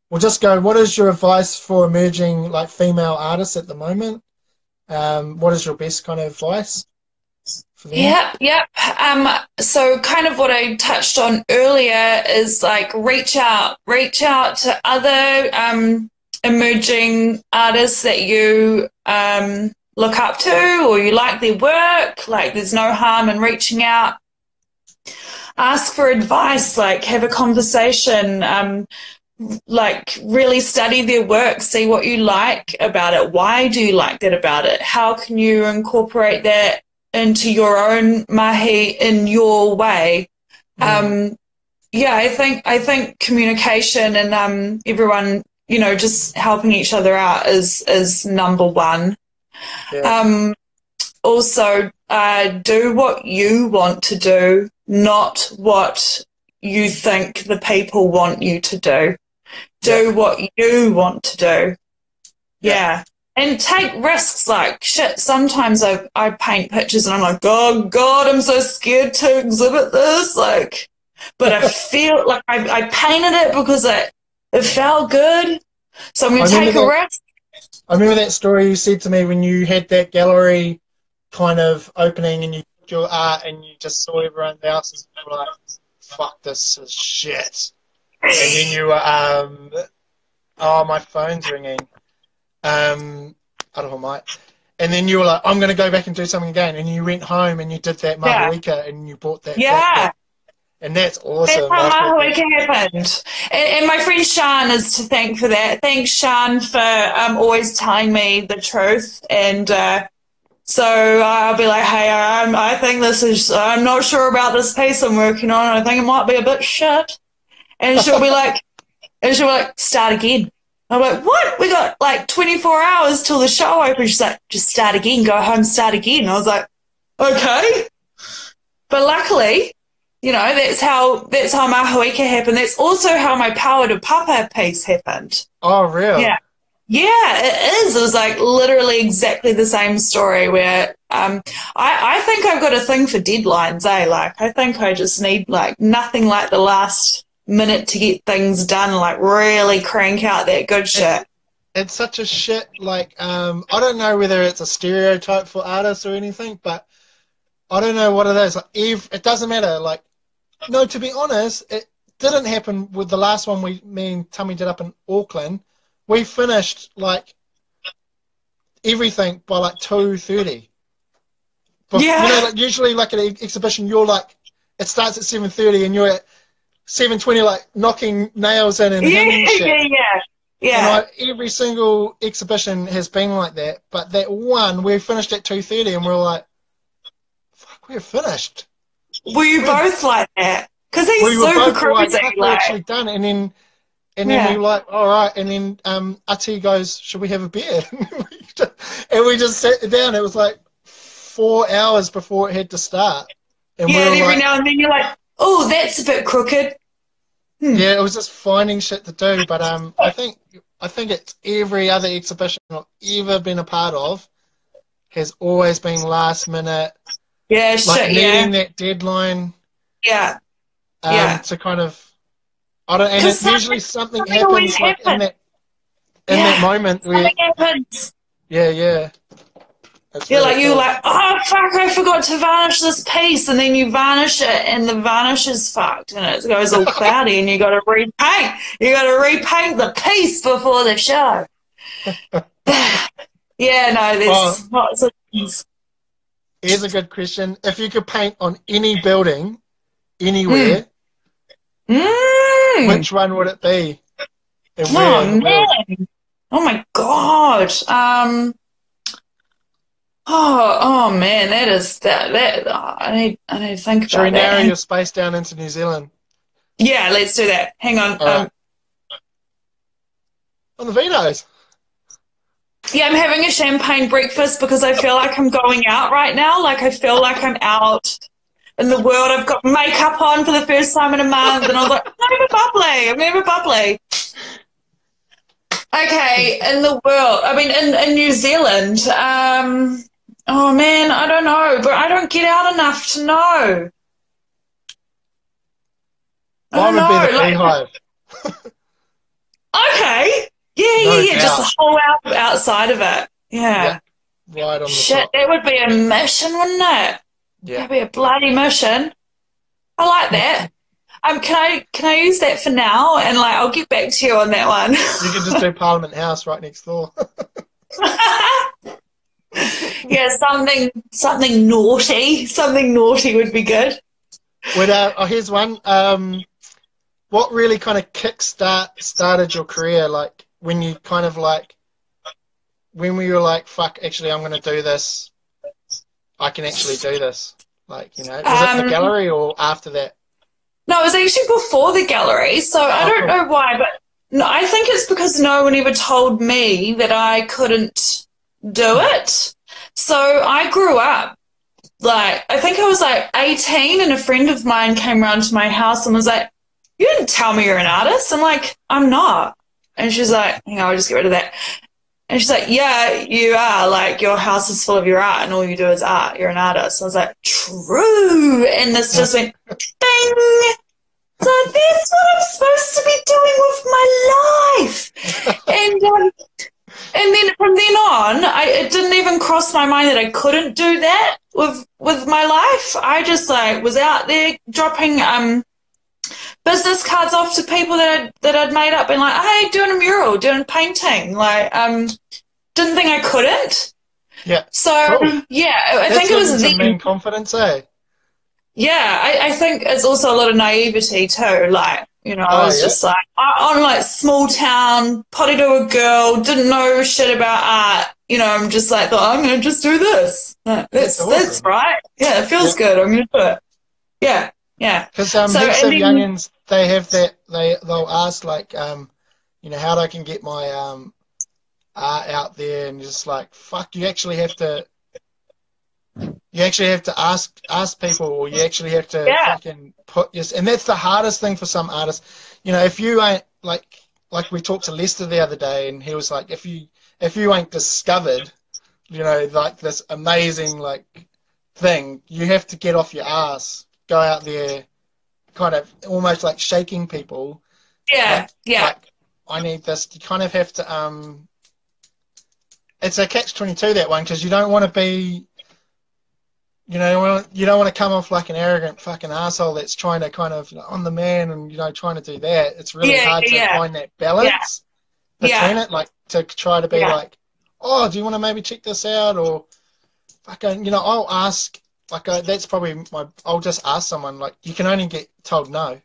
[SPEAKER 1] We'll just go. What is your advice for emerging like female artists at the moment? What is your best kind of advice for them?
[SPEAKER 2] Yep. So kind of what I touched on earlier is like reach out to other emerging artists that you look up to or you like their work. Like there's no harm in reaching out. Ask for advice, like have a conversation, like really study their work, see what you like about it. Why do you like that about it? How can you incorporate that into your own mahi in your way? Yeah, I think communication and everyone, just helping each other out is number one.
[SPEAKER 1] Yeah,
[SPEAKER 2] Also, do what you want to do, not what you think the people want you to do.
[SPEAKER 1] yeah,
[SPEAKER 2] Do what you want to do.
[SPEAKER 1] yeah.
[SPEAKER 2] Yeah. And take risks. Like, shit, sometimes I paint pictures and I'm like, oh, God, I'm so scared to exhibit this. Like, but I feel like I painted it because it felt good. So I'm going to take a risk.
[SPEAKER 1] I remember that story you said to me when you had that gallery kind of opening and you did your art and you just saw everyone else's and you were like, fuck, this is shit. And then you were, oh, my phone's ringing. I don't know, mate. And then you were like, I'm going to go back and do something again. And you went home and you did that Mahuika and you bought that back. And that's awesome.
[SPEAKER 2] That's how Mahuika happened. And my friend Sian is to thank for that. Thanks, Sian, for always telling me the truth. And so I'll be like, hey, I think I'm not sure about this piece I'm working on. I think it might be a bit shit. And she'll be like, start again. I'm like, what? We got like 24 hours till the show opens. She's like, just start again, go home, start again. I was like, okay. But luckily, that's how Mahuika happened. That's also how my Power to Papa piece happened.
[SPEAKER 1] Oh, really?
[SPEAKER 2] Yeah. Yeah, it is. It was like literally exactly the same story where I think I've got a thing for deadlines, eh? Like I think I just need like nothing like the last minute to get things done, like really crank out that good shit.
[SPEAKER 1] It's such a shit, like, I don't know whether it's a stereotype for artists or anything, but I don't know what it is. Like, it doesn't matter. Like, no, to be honest, it didn't happen with the last one me and Tummy did up in Auckland. We finished, like, everything by, like, 2:30. But,
[SPEAKER 2] Yeah.
[SPEAKER 1] like, usually, like, at an exhibition, you're, like, it starts at 7:30 and you're at 7:20, like, knocking nails in and hanging shit.
[SPEAKER 2] Yeah. Yeah.
[SPEAKER 1] Every single exhibition has been like that, but that one, we finished at 2:30 and we were like, fuck, we're finished.
[SPEAKER 2] Were you both like that? Because
[SPEAKER 1] We
[SPEAKER 2] he's
[SPEAKER 1] were
[SPEAKER 2] super
[SPEAKER 1] both like,
[SPEAKER 2] crazy.
[SPEAKER 1] fuck, we're
[SPEAKER 2] Like,
[SPEAKER 1] actually done. And then we
[SPEAKER 2] yeah.
[SPEAKER 1] were like, all right. And then Ati goes, should we have a beer? And we just sat down. It was like 4 hours before it had to start. And we
[SPEAKER 2] Yeah,
[SPEAKER 1] were
[SPEAKER 2] and every
[SPEAKER 1] like,
[SPEAKER 2] now and then you're like, oh, that's a bit crooked.
[SPEAKER 1] yeah, it was just finding shit to do. But I think it's every other exhibition I've ever been a part of has always been last minute,
[SPEAKER 2] Yeah,
[SPEAKER 1] like
[SPEAKER 2] shit, yeah.
[SPEAKER 1] needing that deadline
[SPEAKER 2] Yeah, yeah.
[SPEAKER 1] to kind of, I don't, and
[SPEAKER 2] Because
[SPEAKER 1] it, usually something
[SPEAKER 2] something always
[SPEAKER 1] happens like in
[SPEAKER 2] happens.
[SPEAKER 1] that
[SPEAKER 2] Yeah,
[SPEAKER 1] moment where,
[SPEAKER 2] something happens.
[SPEAKER 1] yeah, it's
[SPEAKER 2] You're
[SPEAKER 1] really
[SPEAKER 2] like,
[SPEAKER 1] cool.
[SPEAKER 2] oh fuck, I forgot to varnish this piece, and then you varnish it, and the varnish is fucked, and it goes all cloudy, and you got to repaint. You got to repaint the piece before the show. Yeah, no,
[SPEAKER 1] Oh,
[SPEAKER 2] there's lots of things.
[SPEAKER 1] here's a good question: if you could paint on any building
[SPEAKER 2] Mm.
[SPEAKER 1] anywhere,
[SPEAKER 2] Mm.
[SPEAKER 1] which one would it be, and where in
[SPEAKER 2] Oh
[SPEAKER 1] the world?
[SPEAKER 2] man. Oh my god. Oh man, that I need to think
[SPEAKER 1] Should we
[SPEAKER 2] about that.
[SPEAKER 1] narrow your space down into New Zealand?
[SPEAKER 2] Yeah, let's do that. Hang on.
[SPEAKER 1] All right, on the Vito's.
[SPEAKER 2] Yeah, I'm having a champagne breakfast because I feel like I'm going out right now. Like I feel like I'm out in the world. I've got makeup on for the first time in a month, and I was like, I'm never bubbly. Okay, in the world. I mean, in New Zealand. Oh man, I don't know, but I don't get out enough to know. I
[SPEAKER 1] Mine
[SPEAKER 2] don't
[SPEAKER 1] would be the
[SPEAKER 2] know. Like,
[SPEAKER 1] beehive.
[SPEAKER 2] okay.
[SPEAKER 1] No
[SPEAKER 2] Yeah. Just
[SPEAKER 1] doubt.
[SPEAKER 2] the whole out outside of it.
[SPEAKER 1] Yeah,
[SPEAKER 2] Yeah.
[SPEAKER 1] right on the
[SPEAKER 2] Shit,
[SPEAKER 1] top.
[SPEAKER 2] that would be a mission, wouldn't it?
[SPEAKER 1] Yeah.
[SPEAKER 2] That'd be a bloody mission. I like that. Can I use that for now? And like, I'll get back to you on that one.
[SPEAKER 1] You could just do Parliament House right next door.
[SPEAKER 2] Yeah, something naughty. Something naughty would be good.
[SPEAKER 1] Here's one. What really kind of started your career? Like when you kind of like when we were like, fuck, actually, I'm going to do this. I can actually do this. Like, was it the gallery or after that?
[SPEAKER 2] No, it was actually before the gallery, so I don't know why, but no, I think it's because no one ever told me that I couldn't do it. So I grew up, like, I think I was like 18 and a friend of mine came around to my house and was like, you didn't tell me you're an artist. I'm like, I'm not. And she's like, hang on, I'll just get rid of that. And she's like, yeah, you are. Like, your house is full of your art and all you do is art. You're an artist. I was like, true. And this just went, ding. So that's what I'm supposed to be doing with my life. And then from then on, it didn't even cross my mind that I couldn't do that with my life. I just like was out there dropping business cards off to people that I'd made up and like, hey, doing a mural, doing painting. Like, didn't think I couldn't.
[SPEAKER 1] Yeah.
[SPEAKER 2] So
[SPEAKER 1] cool.
[SPEAKER 2] yeah, I
[SPEAKER 1] That's
[SPEAKER 2] think it was
[SPEAKER 1] some main confidence, eh?
[SPEAKER 2] Yeah, I think it's also a lot of naivety too. Like, I was just like, on like small town, Porirua girl, didn't know shit about art. I'm just like, I'm going to just do this. That's
[SPEAKER 1] awesome.
[SPEAKER 2] That's right. Yeah, it feels good. I'm going to do it. Yeah, yeah.
[SPEAKER 1] Because heaps of youngins, they have that, they'll ask like, how I can get my art out there, and just like, fuck, you actually have to ask people, or you actually have to fucking put your, and that's the hardest thing for some artists. If you ain't like we talked to Lester the other day, and he was like, if you ain't discovered, like this amazing like thing, you have to get off your ass, go out there, kind of almost like shaking people.
[SPEAKER 2] Yeah,
[SPEAKER 1] like, I need this. You kind of have to. It's a catch-22, that one, because you don't want to be. You don't want to come off like an arrogant fucking asshole that's trying to kind of, I'm the man, and trying to do that. It's really hard to find that balance between it, like to try to be like, oh, do you want to maybe check this out, or fucking, I'll ask. Like that's probably I'll just ask someone. Like, you can only get told no.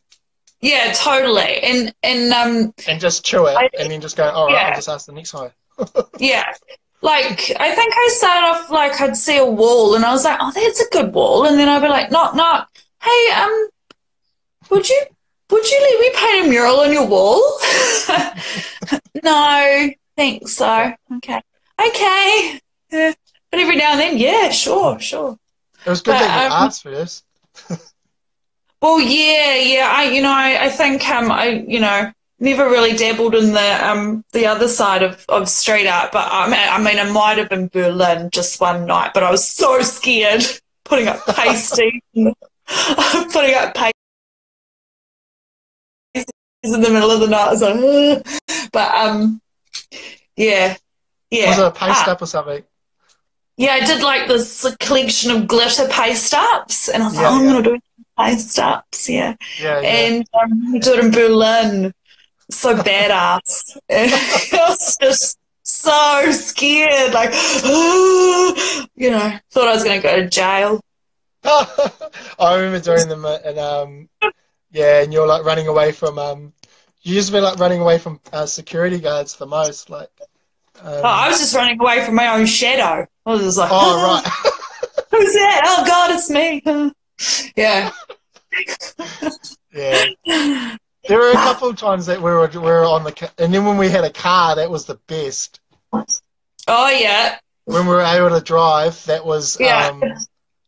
[SPEAKER 2] Yeah, totally.
[SPEAKER 1] And just chew it,
[SPEAKER 2] I,
[SPEAKER 1] and then just go, all right, I'll
[SPEAKER 2] yeah,
[SPEAKER 1] just ask the next guy.
[SPEAKER 2] yeah. Like, I think I started off like I'd see a wall and I was like, oh, that's a good wall. And then I'd be like, knock, knock. Hey, would you let me paint a mural on your wall? No, think so. Okay. Okay. Yeah. But every now and then, yeah, sure, sure.
[SPEAKER 1] It was good
[SPEAKER 2] But
[SPEAKER 1] that you asked for this.
[SPEAKER 2] well, yeah. I think I never really dabbled in the other side of street art. But I might have in Berlin just one night, but I was so scared putting up pasty, putting up pasties in the middle of the night. I was like, ugh. But yeah,
[SPEAKER 1] Was
[SPEAKER 2] yeah.
[SPEAKER 1] it a paste up or something?
[SPEAKER 2] Yeah, I did like this collection of glitter paste ups, and I was like,
[SPEAKER 1] Yeah,
[SPEAKER 2] oh, I'm
[SPEAKER 1] yeah,
[SPEAKER 2] gonna do paste ups, yeah.
[SPEAKER 1] yeah, yeah.
[SPEAKER 2] And I did it in Berlin. So badass. I was just so scared, like, thought I was going to go to jail.
[SPEAKER 1] I remember doing them, and yeah, and you're like running away from you used to be like running away from security guards the most, like.
[SPEAKER 2] Oh, I was just running away from my own shadow. I was just like,
[SPEAKER 1] Oh right.
[SPEAKER 2] who's that? Oh God, it's me. Yeah.
[SPEAKER 1] Yeah. There were a couple of times that we were on and then when we had a car, that was the best.
[SPEAKER 2] Oh yeah.
[SPEAKER 1] When we were able to drive, that was
[SPEAKER 2] Yeah.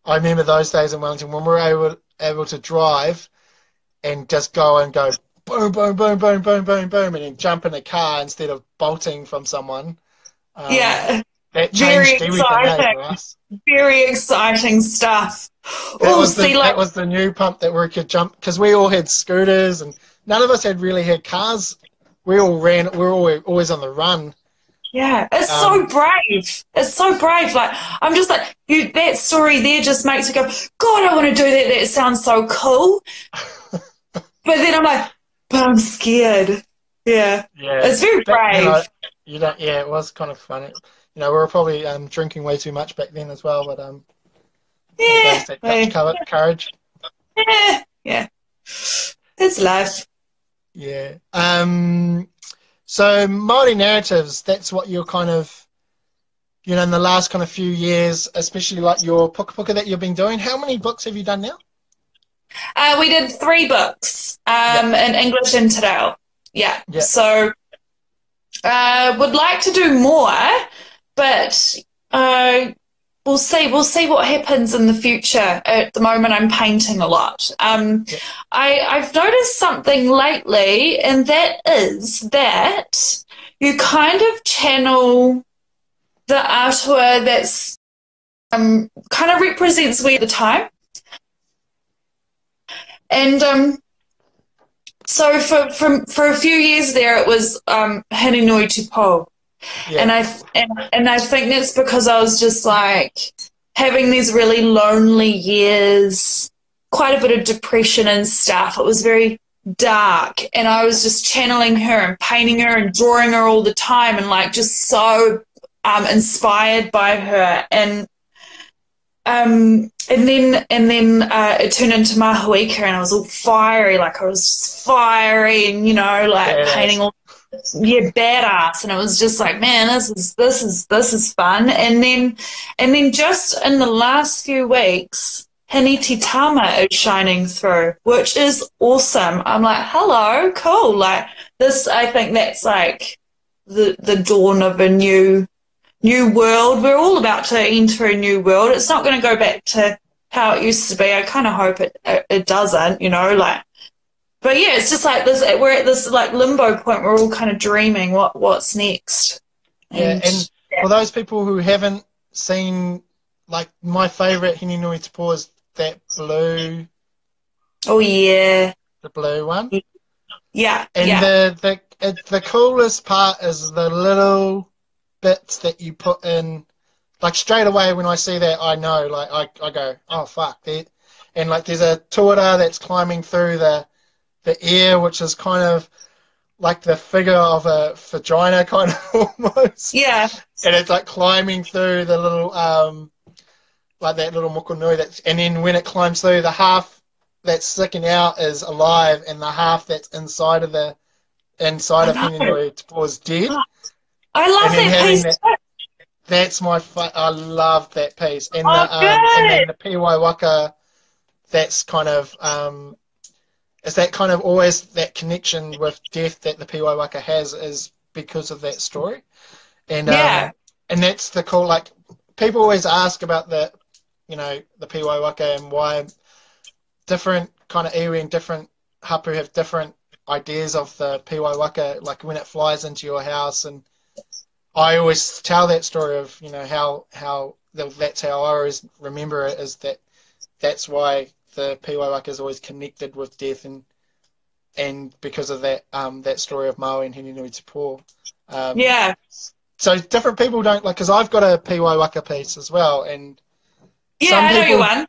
[SPEAKER 1] I remember those days in Wellington when we were able to drive and just go boom, boom, boom, boom, boom, boom, boom, and then jump in a car instead of bolting from someone.
[SPEAKER 2] Yeah.
[SPEAKER 1] That
[SPEAKER 2] Very
[SPEAKER 1] changed everything, for
[SPEAKER 2] exciting.
[SPEAKER 1] us.
[SPEAKER 2] Very exciting stuff.
[SPEAKER 1] That was the new pump that we could jump, because we all had scooters and none of us had really had cars. We all ran. We were always on the run.
[SPEAKER 2] Yeah, it's so brave. It's so brave. Like, I'm just like, that story there just makes me go, God, I want to do that. That sounds so cool. But then I'm like, but I'm scared. Yeah.
[SPEAKER 1] Yeah.
[SPEAKER 2] It's very brave.
[SPEAKER 1] Yeah, it was kind of funny. We were probably drinking way too much back then as well, but
[SPEAKER 2] Yeah.
[SPEAKER 1] courage.
[SPEAKER 2] Yeah. Yeah. It's life.
[SPEAKER 1] Yeah. So Māori narratives, that's what you're kind of, in the last kind of few years, especially like your puka puka that you've been doing. How many books have you done now?
[SPEAKER 2] We did 3 books in English and Te Reo. Yeah.
[SPEAKER 1] Yeah.
[SPEAKER 2] So would like to do more, but we'll see. We'll see what happens in the future. At the moment, I'm painting a lot. I've noticed something lately, and that is that you kind of channel the artwork that's kind of represents we at the time. And so for a few years there, it was Hene Nui Tupo. Yeah. And I think that's because I was just like having these really lonely years, quite a bit of depression and stuff. It was very dark, and I was just channeling her and painting her and drawing her all the time, and like just so inspired by her. And then it turned into Mahuika, and I was all fiery, like I was just fiery, and painting all badass, and it was just like, man, this is fun. And then just in the last few weeks, Hineti Tama is shining through, which is awesome. I'm like, hello, cool. Like this, I think that's like the dawn of a new world. We're all about to enter a new world. It's not going to go back to how it used to be. I kind of hope it doesn't, But yeah, it's just like this. We're at this like limbo point. We're all kind of dreaming what's next.
[SPEAKER 1] And for those people who haven't seen, like my favourite Hene Nui Tupo is that blue.
[SPEAKER 2] Oh yeah,
[SPEAKER 1] the blue one.
[SPEAKER 2] Yeah,
[SPEAKER 1] and the coolest part is the little bits that you put in. Like straight away when I see that, I know. Like I go, oh fuck! And like there's a tuara that's climbing through the air, which is kind of like the figure of a vagina, kind of almost.
[SPEAKER 2] Yeah.
[SPEAKER 1] And it's like climbing through the little like that little mokonui. And then when it climbs through the that's sticking out is alive, and the half that's inside of
[SPEAKER 2] I
[SPEAKER 1] Hinenui was dead.
[SPEAKER 2] know. I love
[SPEAKER 1] And then
[SPEAKER 2] that
[SPEAKER 1] having
[SPEAKER 2] piece.
[SPEAKER 1] that, that's I love that piece. And
[SPEAKER 2] Oh,
[SPEAKER 1] and then
[SPEAKER 2] good.
[SPEAKER 1] the Piwai Waka, that's kind of is that kind of always that connection with death that the Piwai Waka has is because of that story. And
[SPEAKER 2] Yeah.
[SPEAKER 1] and that's the cool, like, people always ask about the Piwai Waka and why different kind of iwi and different hapu have different ideas of the Piwai Waka, like when it flies into your house. And I always tell that story of, that's how I always remember it, is that's why the Piwai Waka is always connected with death, and because of that that story of Maui and Hinenui Te Po.
[SPEAKER 2] Yeah.
[SPEAKER 1] So different people don't like, because I've got a Piwai Waka piece as well, and
[SPEAKER 2] Yeah,
[SPEAKER 1] some
[SPEAKER 2] I know you
[SPEAKER 1] people
[SPEAKER 2] one.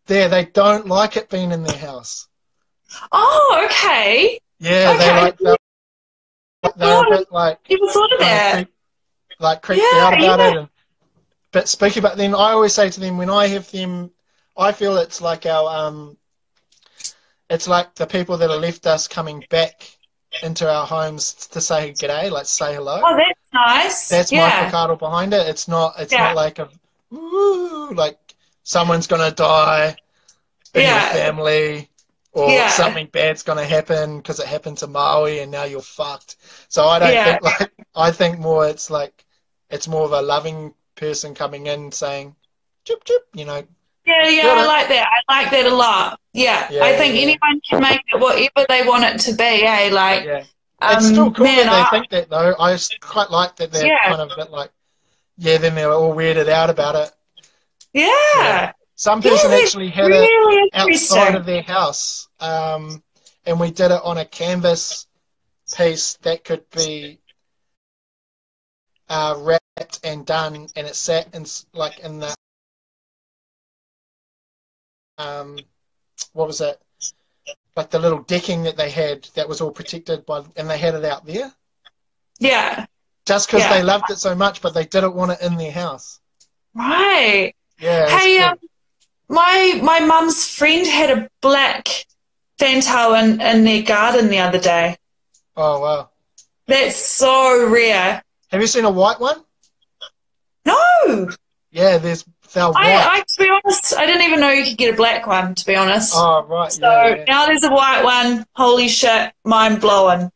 [SPEAKER 1] they don't like it being in their house.
[SPEAKER 2] Oh, okay.
[SPEAKER 1] Yeah,
[SPEAKER 2] Okay.
[SPEAKER 1] they're a bit like
[SPEAKER 2] People thought of
[SPEAKER 1] kind of
[SPEAKER 2] that.
[SPEAKER 1] creeped
[SPEAKER 2] Yeah,
[SPEAKER 1] out about
[SPEAKER 2] yeah.
[SPEAKER 1] it. But speaking about them, I always say to them when I have them, I feel it's like it's like the people that have left us coming back into our homes to say g'day, like say hello.
[SPEAKER 2] Oh, that's nice.
[SPEAKER 1] That's my
[SPEAKER 2] Yeah.
[SPEAKER 1] whakaaro behind it. It's not
[SPEAKER 2] Yeah.
[SPEAKER 1] like like someone's gonna die in your
[SPEAKER 2] Yeah.
[SPEAKER 1] family, or
[SPEAKER 2] Yeah.
[SPEAKER 1] something bad's gonna happen because it happened to Maui and now you're fucked. So I don't
[SPEAKER 2] Yeah.
[SPEAKER 1] think I think more it's more of a loving person coming in saying chip chip,
[SPEAKER 2] Yeah, yeah,
[SPEAKER 1] got
[SPEAKER 2] I
[SPEAKER 1] it.
[SPEAKER 2] like that. I like that a lot. Yeah. I
[SPEAKER 1] Yeah,
[SPEAKER 2] think
[SPEAKER 1] yeah,
[SPEAKER 2] anyone can make it whatever they want it to be, eh? Like,
[SPEAKER 1] yeah. It's still cool
[SPEAKER 2] man,
[SPEAKER 1] that they think that, though. I quite like that they're
[SPEAKER 2] yeah.
[SPEAKER 1] kind of a bit like, yeah, then they're all weirded out about it. Yeah.
[SPEAKER 2] Yeah.
[SPEAKER 1] Some
[SPEAKER 2] Yeah,
[SPEAKER 1] person
[SPEAKER 2] that's
[SPEAKER 1] actually had it
[SPEAKER 2] really
[SPEAKER 1] outside of
[SPEAKER 2] interesting.
[SPEAKER 1] their house, and we did it on a canvas piece that could be wrapped and done, and it sat in the what was it? Like the little decking that they had that was all protected and they had it out there
[SPEAKER 2] Yeah.
[SPEAKER 1] just because they
[SPEAKER 2] Yeah.
[SPEAKER 1] loved it so much, but they didn't want it in their house.
[SPEAKER 2] Right.
[SPEAKER 1] Yeah, it's
[SPEAKER 2] Hey,
[SPEAKER 1] cool.
[SPEAKER 2] my mum's friend had a black fantail in their garden the other day.
[SPEAKER 1] Oh wow!
[SPEAKER 2] That's so rare.
[SPEAKER 1] Have you seen a white one?
[SPEAKER 2] No.
[SPEAKER 1] Yeah, they're white.
[SPEAKER 2] To be honest, I didn't even know you could get a black one, to be honest.
[SPEAKER 1] Oh right, yeah,
[SPEAKER 2] So
[SPEAKER 1] yeah.
[SPEAKER 2] now there's a white one. Holy shit, mind blowing.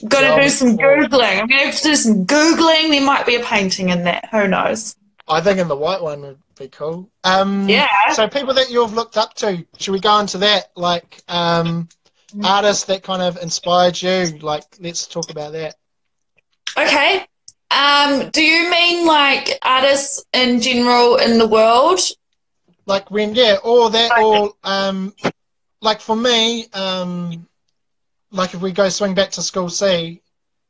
[SPEAKER 2] Got
[SPEAKER 1] Yeah,
[SPEAKER 2] to do some Googling. I'm going to have to do some Googling. There might be a painting in that. Who knows?
[SPEAKER 1] I think in the white one would be cool.
[SPEAKER 2] Yeah.
[SPEAKER 1] So people that you've looked up to, should we go into that? Like artists that kind of inspired you. Like, let's talk about that.
[SPEAKER 2] Okay. Do you mean like artists in general in the world?
[SPEAKER 1] Like like for me, like if we go swing back to school C,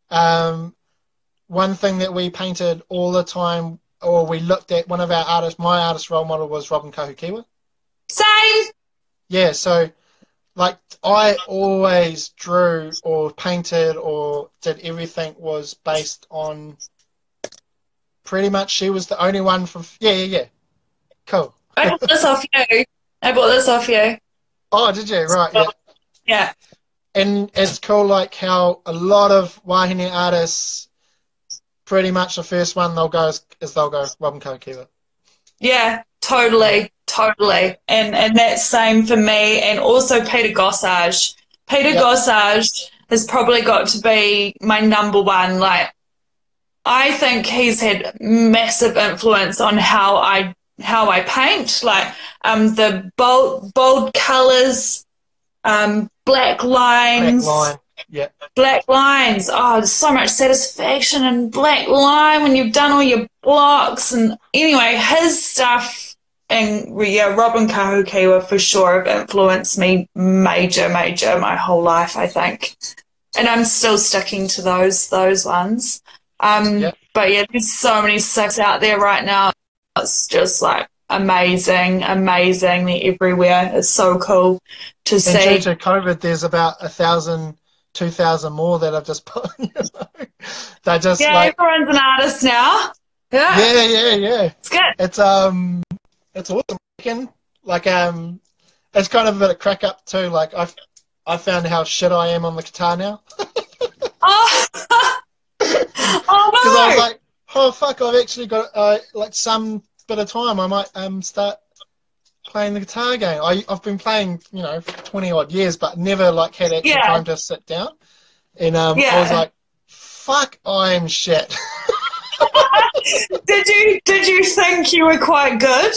[SPEAKER 1] one thing that we painted all the time, or we looked at, one of our artists, my artist role model was Robin Kahukiwa.
[SPEAKER 2] Same.
[SPEAKER 1] Yeah, so like I always drew or painted or did everything was based on pretty much, she was the only one from, yeah. Cool.
[SPEAKER 2] I bought this off you. I bought this off you.
[SPEAKER 1] Oh, did you? Right, yeah.
[SPEAKER 2] Yeah.
[SPEAKER 1] And it's cool, like how a lot of wahine artists, pretty much the first one they'll go Robin Kahukiwa.
[SPEAKER 2] Yeah, totally. And that's same for me, and also Peter Gossage. Peter Gossage has probably got to be my number one. Like, I think he's had massive influence on how I paint. Like, the bold colours, black lines.
[SPEAKER 1] Black line, yeah.
[SPEAKER 2] Black lines. Oh, there's so much satisfaction in black line when you've done all your blocks. And anyway, his stuff and Robin Kahukiwa for sure have influenced me major my whole life, I think. And I'm still sticking to those ones. But yeah, there's so many six out there right now. It's just like amazing. They're everywhere. It's so cool to see.
[SPEAKER 1] And due to COVID, there's about 1,000, 2,000 more that I've just put. They're just
[SPEAKER 2] everyone's an artist now.
[SPEAKER 1] Yeah.
[SPEAKER 2] It's good.
[SPEAKER 1] It's awesome. Like it's kind of a bit of crack up too. Like I found how shit I am on the guitar now.
[SPEAKER 2] Oh,
[SPEAKER 1] Because I was
[SPEAKER 2] oh
[SPEAKER 1] like, oh fuck, I've actually got like some bit of time. I might start playing the guitar again. I've been playing, you know, for 20 odd years, but never like had
[SPEAKER 2] no.
[SPEAKER 1] actual
[SPEAKER 2] Yeah,
[SPEAKER 1] time to sit down. And I was
[SPEAKER 2] yeah.
[SPEAKER 1] like, fuck, I'm shit.
[SPEAKER 2] Did you think you were quite good?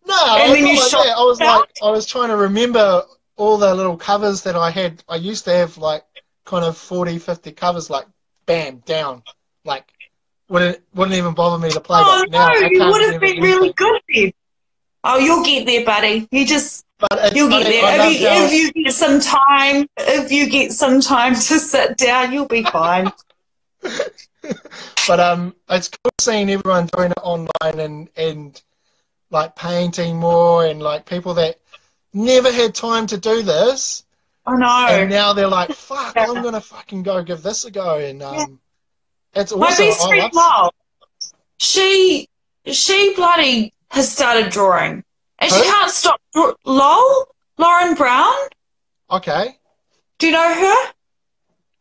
[SPEAKER 1] No,
[SPEAKER 2] And
[SPEAKER 1] it's
[SPEAKER 2] then
[SPEAKER 1] not
[SPEAKER 2] you
[SPEAKER 1] like
[SPEAKER 2] shot
[SPEAKER 1] that. I was
[SPEAKER 2] out?
[SPEAKER 1] like, I was trying to remember all the little covers that I had. I used to have like kind of 40, 50 covers, like bam, down. Like wouldn't even bother me to play,
[SPEAKER 2] Oh
[SPEAKER 1] but now
[SPEAKER 2] no,
[SPEAKER 1] I
[SPEAKER 2] you
[SPEAKER 1] can't
[SPEAKER 2] would have
[SPEAKER 1] remember
[SPEAKER 2] been really
[SPEAKER 1] anything.
[SPEAKER 2] good then. Oh, you'll get there, buddy.
[SPEAKER 1] But it's
[SPEAKER 2] You'll get
[SPEAKER 1] funny, I
[SPEAKER 2] there.
[SPEAKER 1] love how
[SPEAKER 2] If you get some time, if you get some time to sit down, you'll be fine.
[SPEAKER 1] but it's cool seeing everyone doing it online and like painting more and like people that never had time to do this
[SPEAKER 2] I
[SPEAKER 1] and
[SPEAKER 2] know.
[SPEAKER 1] now they're like, fuck,
[SPEAKER 2] Yeah.
[SPEAKER 1] I'm gonna fucking go give this a go and
[SPEAKER 2] Yeah.
[SPEAKER 1] it's
[SPEAKER 2] My
[SPEAKER 1] awesome.
[SPEAKER 2] best
[SPEAKER 1] I
[SPEAKER 2] friend
[SPEAKER 1] love
[SPEAKER 2] Lyle, she bloody has started drawing, and she
[SPEAKER 1] who?
[SPEAKER 2] can't stop. Lauren Brown.
[SPEAKER 1] Okay.
[SPEAKER 2] Do you know her?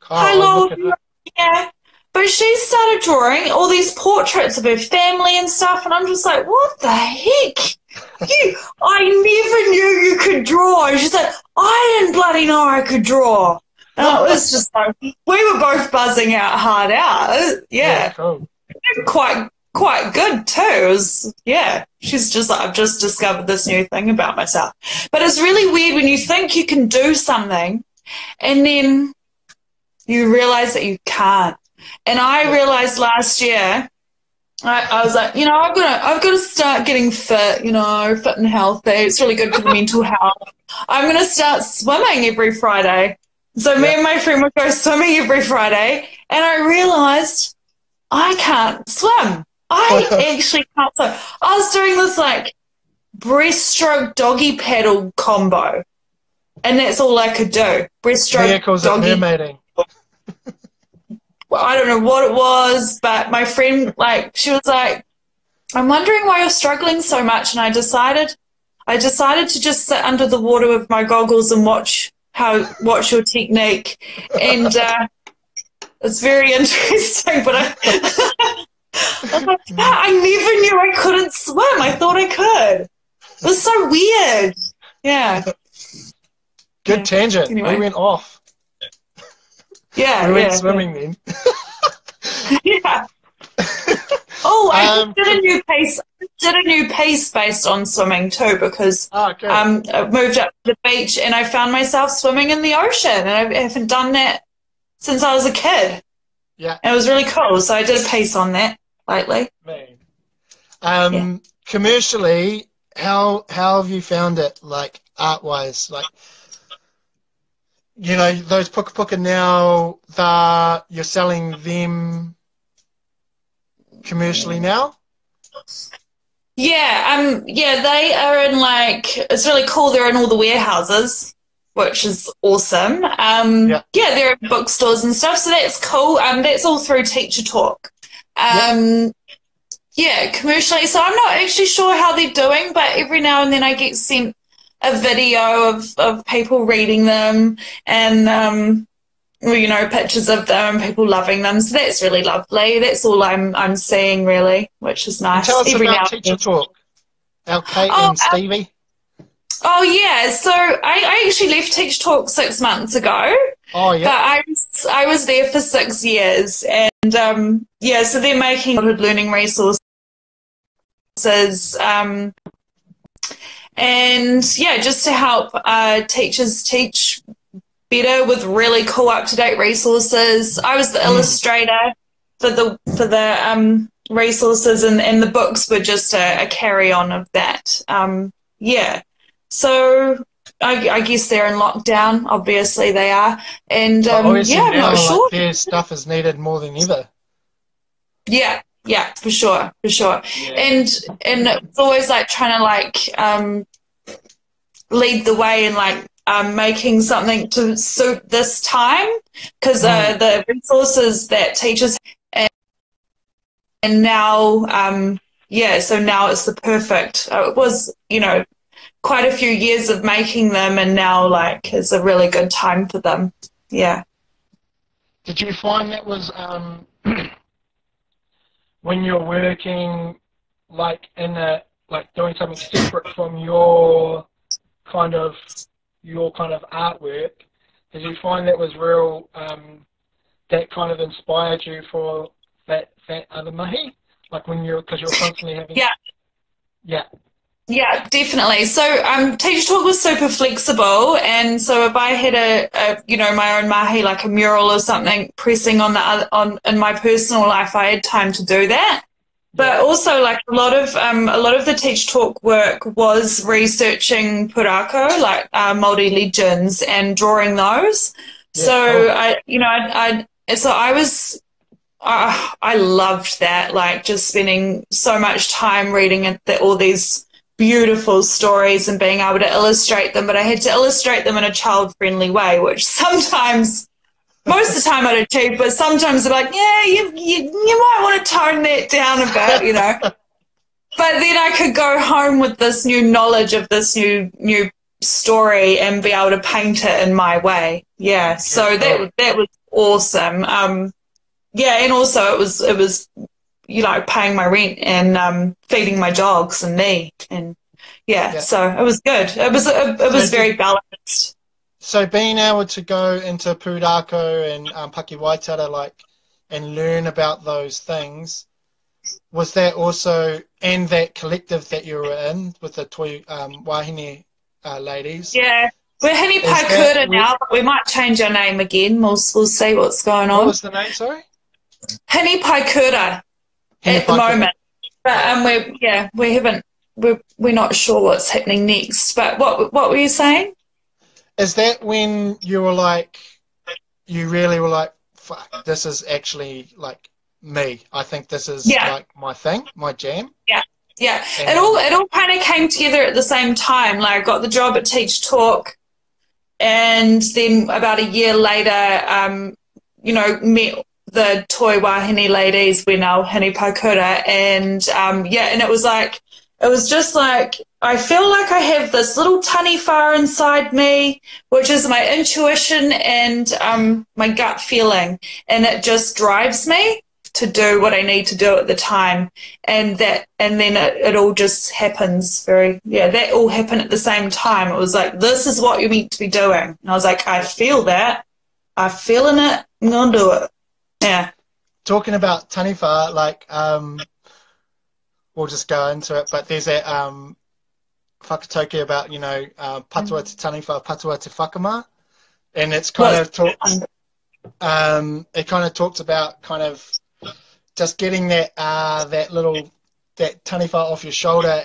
[SPEAKER 2] Hi,
[SPEAKER 1] Oh, I'll look
[SPEAKER 2] Laura.
[SPEAKER 1] at it.
[SPEAKER 2] Yeah. But she started drawing all these portraits of her family and stuff, and I'm just like, what the heck? I never knew you could draw. And she's like, I didn't bloody know I could draw. And it was just like, we were both buzzing hard out.
[SPEAKER 1] Yeah,
[SPEAKER 2] Yeah.
[SPEAKER 1] cool.
[SPEAKER 2] Quite good too. It was, yeah. She's just like, I've just discovered this new thing about myself. But it's really weird when you think you can do something and then you realize that you can't. And I realized last year, I was like, you know, I've got to start getting fit, you know, fit and healthy. It's really good for the mental health. I'm going to start swimming every Friday. So me and my friend would go swimming every Friday, and I realized I can't swim. I actually can't swim. I was doing this like breaststroke doggy paddle combo, and that's all I could do. Breaststroke
[SPEAKER 1] Vehicles at
[SPEAKER 2] doggy.
[SPEAKER 1] mermaiding.
[SPEAKER 2] Well, I don't know what it was, but my friend, like, she was like, I'm wondering why you're struggling so much. And I decided to just sit under the water with my goggles and watch your technique. And it's very interesting, but I was like, yeah, I never knew I couldn't swim. I thought I could. It was so weird. Yeah.
[SPEAKER 1] Good tangent.
[SPEAKER 2] Anyway.
[SPEAKER 1] We went off.
[SPEAKER 2] Yeah.
[SPEAKER 1] We went swimming then.
[SPEAKER 2] Yeah. Oh, I did a new piece based on swimming too, because I moved up to the beach and I found myself swimming in the ocean, and I haven't done that since I was a kid.
[SPEAKER 1] Yeah.
[SPEAKER 2] And it was really cool. So I did a piece on that lately.
[SPEAKER 1] Man. Commercially, how have you found it, like art wise? Like, you know, those puka puka now, you're selling them commercially now?
[SPEAKER 2] Yeah, they are in, like, it's really cool. They're in all the warehouses, which is awesome. Yeah, they're in bookstores and stuff, so that's cool. That's all through Teacher Talk. Yeah, commercially. So I'm not actually sure how they're doing, but every now and then I get sent a video of people reading them and you know, pictures of them and people loving them. So that's really lovely. That's all I'm seeing, really, which is nice.
[SPEAKER 1] And tell us
[SPEAKER 2] every
[SPEAKER 1] about
[SPEAKER 2] now
[SPEAKER 1] Teacher Talk. Our Kate and Stevie.
[SPEAKER 2] Oh yeah, so I actually left Teacher Talk 6 months ago.
[SPEAKER 1] Oh yeah.
[SPEAKER 2] But I was there for 6 years, and so they're making learning resources. And yeah, just to help teachers teach better with really cool up-to-date resources. I was the illustrator for the resources, and the books were just a carry-on of that. So I guess they're in lockdown. Obviously they are, and I'm not sure.
[SPEAKER 1] Like, their stuff is needed more than ever.
[SPEAKER 2] Yeah, for sure. Yeah. And it's always like trying to like lead the way and like making something to suit this time, because the resources that teachers and now so now it's the perfect. It was, you know, quite a few years of making them, and now like is a really good time for them. Yeah.
[SPEAKER 1] Did you find that was when you're working like in a like doing something separate from your kind of artwork? Did you find that was real? That kind of inspired you for that other mahi? Like when because you're constantly having.
[SPEAKER 2] Yeah.
[SPEAKER 1] Yeah.
[SPEAKER 2] Yeah, definitely. So Teacher Talk was super flexible, and so if I had a my own mahi, like a mural or something pressing on in my personal life, I had time to do that. But also, like a lot of the Teach Talk work was researching purako, like Māori legends, and drawing those.
[SPEAKER 1] Yeah.
[SPEAKER 2] So I loved that, like just spending so much time reading all these beautiful stories and being able to illustrate them, but I had to illustrate them in a child-friendly way, which sometimes, most of the time I'd achieve, but sometimes I'm like, yeah, you might want to tone that down a bit, you know. But then I could go home with this new knowledge of this new story and be able to paint it in my way. Yeah, so that was awesome. Yeah, and also it was paying my rent and feeding my dogs and me, and so it was good. It was very balanced.
[SPEAKER 1] So being able to go into purako and Paki Waitara, like, and learn about those things, was that also, and that collective that you were in with the Toi Wahine ladies?
[SPEAKER 2] Yeah, we're Hini Paikura now, but we might change our name again. We'll see what's going on.
[SPEAKER 1] What was the name, sorry?
[SPEAKER 2] Hini Paikura. At the moment, but we're not sure what's happening next. But what were you saying?
[SPEAKER 1] Is that when you were like, you really were like, fuck, this is actually like me. I think this is like my thing, my jam.
[SPEAKER 2] Yeah, yeah. And it all kind of came together at the same time. Like I got the job at Teach Talk, and then about a year later, met the Toi Wahine ladies, we're now Hini Paikura, and and it was just like I feel like I have this little taniwha inside me, which is my intuition and my gut feeling, and it just drives me to do what I need to do at the time, and then it all just happens that all happened at the same time. It was like, this is what you're meant to be doing, and I was like, I feel that, I'm feeling it, I'm gonna do it. Yeah.
[SPEAKER 1] Talking about taniwha, like, we'll just go into it, but there's that whakatauki about, patua te taniwha, patua te whakama, and it's kind of it kind of talks about kind of just getting that that taniwha off your shoulder,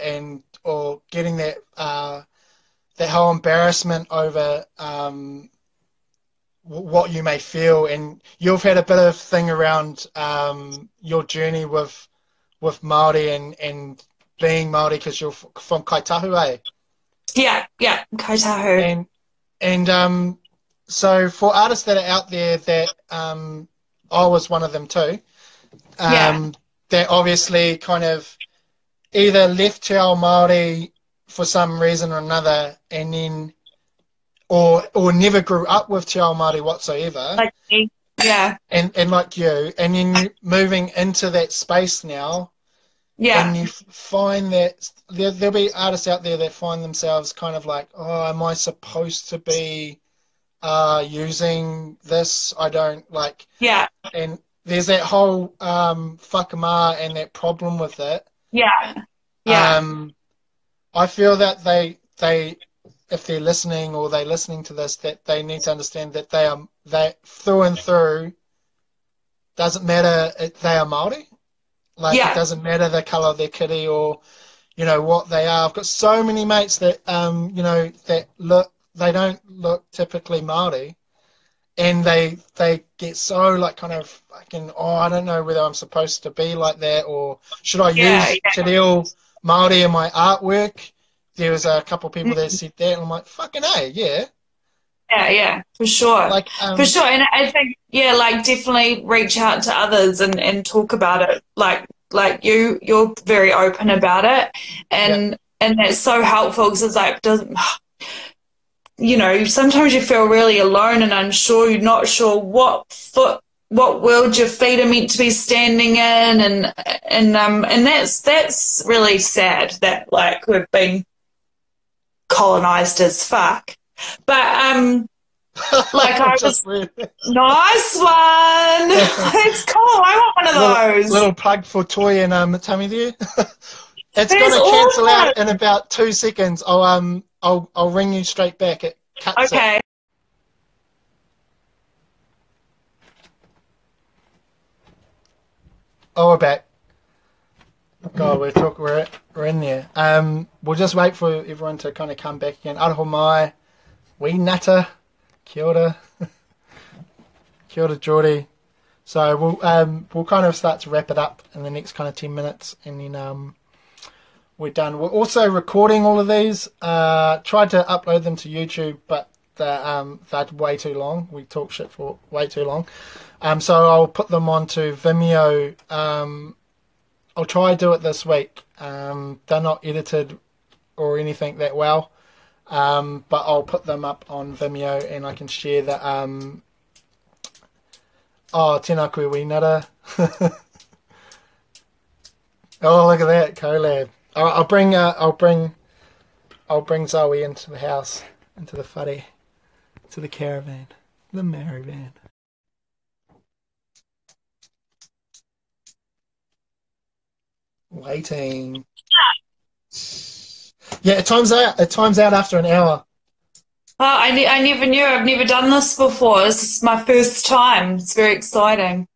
[SPEAKER 1] or getting that that whole embarrassment over what you may feel. And you've had a bit of thing around your journey with Māori and being Māori, because you're from Kaitahu, eh?
[SPEAKER 2] Yeah, Kaitahu.
[SPEAKER 1] And so for artists that are out there that I was one of them too, that obviously kind of either left Te Ao Māori for some reason or another, and then or never grew up with Te Ao Māori whatsoever.
[SPEAKER 2] Like me. Yeah.
[SPEAKER 1] And like you, and then moving into that space now.
[SPEAKER 2] Yeah.
[SPEAKER 1] And you find that there'll be artists out there that find themselves kind of like, oh, am I supposed to be using this? I don't like. Yeah. And there's that whole whakama and that problem with it.
[SPEAKER 2] Yeah. Yeah.
[SPEAKER 1] I feel that they if they're listening or they're listening to this, that they need to understand that they through and through, doesn't matter if they are Māori. Like, it doesn't matter the colour of their kitty or, what they are. I've got so many mates that, they don't look typically Māori, and they get so, like, kind of fucking, I don't know whether I'm supposed to be like that, or should I use Te Reo Māori in my artwork? There was a couple of people that said that, and I'm like, fucking A, yeah.
[SPEAKER 2] Yeah, for sure.
[SPEAKER 1] Like,
[SPEAKER 2] for sure. And I think, definitely reach out to others and talk about it. Like you're very open about it. And And that's so helpful because it's like, doesn't, you know, sometimes you feel really alone and unsure. You're not sure what world your feet are meant to be standing in, and that's really sad that like we've been colonized as fuck. But like I was nice one. It's cool. I want one of those.
[SPEAKER 1] Little plug for Toy and Tummy there. It's
[SPEAKER 2] That's
[SPEAKER 1] gonna cancel
[SPEAKER 2] awesome.
[SPEAKER 1] out in about 2 seconds. I'll ring you straight back. It cuts it.
[SPEAKER 2] Okay.
[SPEAKER 1] Oh, we're back. God, we're in there. We'll just wait for everyone to kind of come back again. Aroha mai, wee nata, kia ora, kia ora Geordie. So we'll kind of start to wrap it up in the next kind of 10 minutes, and then we're done. We're also recording all of these. Tried to upload them to YouTube, but they're way too long. We talk shit for way too long. So I'll put them onto Vimeo. I'll try to do it this week. They're not edited or anything that well, but I'll put them up on Vimeo and I can share the tēnā koe wīnara. Oh, look at that collab. All right, I'll bring Zoe into the house, into the whare, to the caravan, the Marivan. Waiting. Yeah, it times out. It times out after an hour.
[SPEAKER 2] Oh, I never knew. I've never done this before. This is my first time. It's very exciting.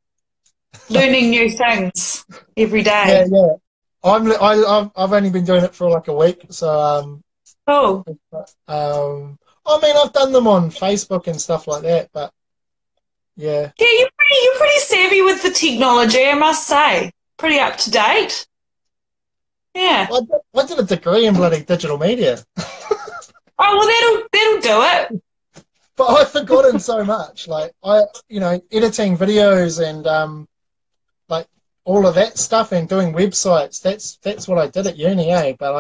[SPEAKER 2] Learning new things every day.
[SPEAKER 1] Yeah. I've only been doing it for like a week, so
[SPEAKER 2] Cool.
[SPEAKER 1] I mean, I've done them on Facebook and stuff like that, but yeah.
[SPEAKER 2] Yeah, you're pretty savvy with the technology, I must say. Pretty up to date. Yeah.
[SPEAKER 1] I did a degree in bloody digital media.
[SPEAKER 2] Oh well, that'll do it.
[SPEAKER 1] But I've forgotten so much. Like editing videos and like all of that stuff and doing websites. That's what I did at uni, eh? But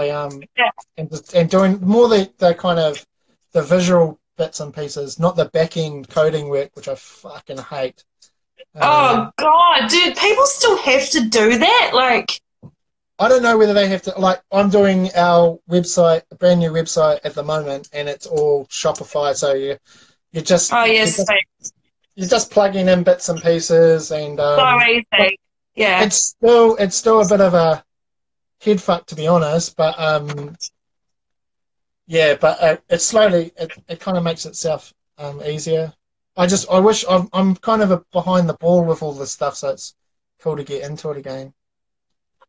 [SPEAKER 1] and doing more the kind of the visual bits and pieces, not the back end coding work, which I fucking hate.
[SPEAKER 2] Oh God, dude, people still have to do that? Like,
[SPEAKER 1] I don't know whether they have to, like, I'm doing our website, a brand new website at the moment, and it's all Shopify, so you're just...
[SPEAKER 2] oh, yes,
[SPEAKER 1] you're just plugging in bits and pieces, and...
[SPEAKER 2] so easy, yeah.
[SPEAKER 1] It's still a bit of a head fuck, to be honest, but, yeah, but it slowly, it kind of makes itself easier. I wish, I'm kind of behind the ball with all this stuff, so it's cool to get into it again.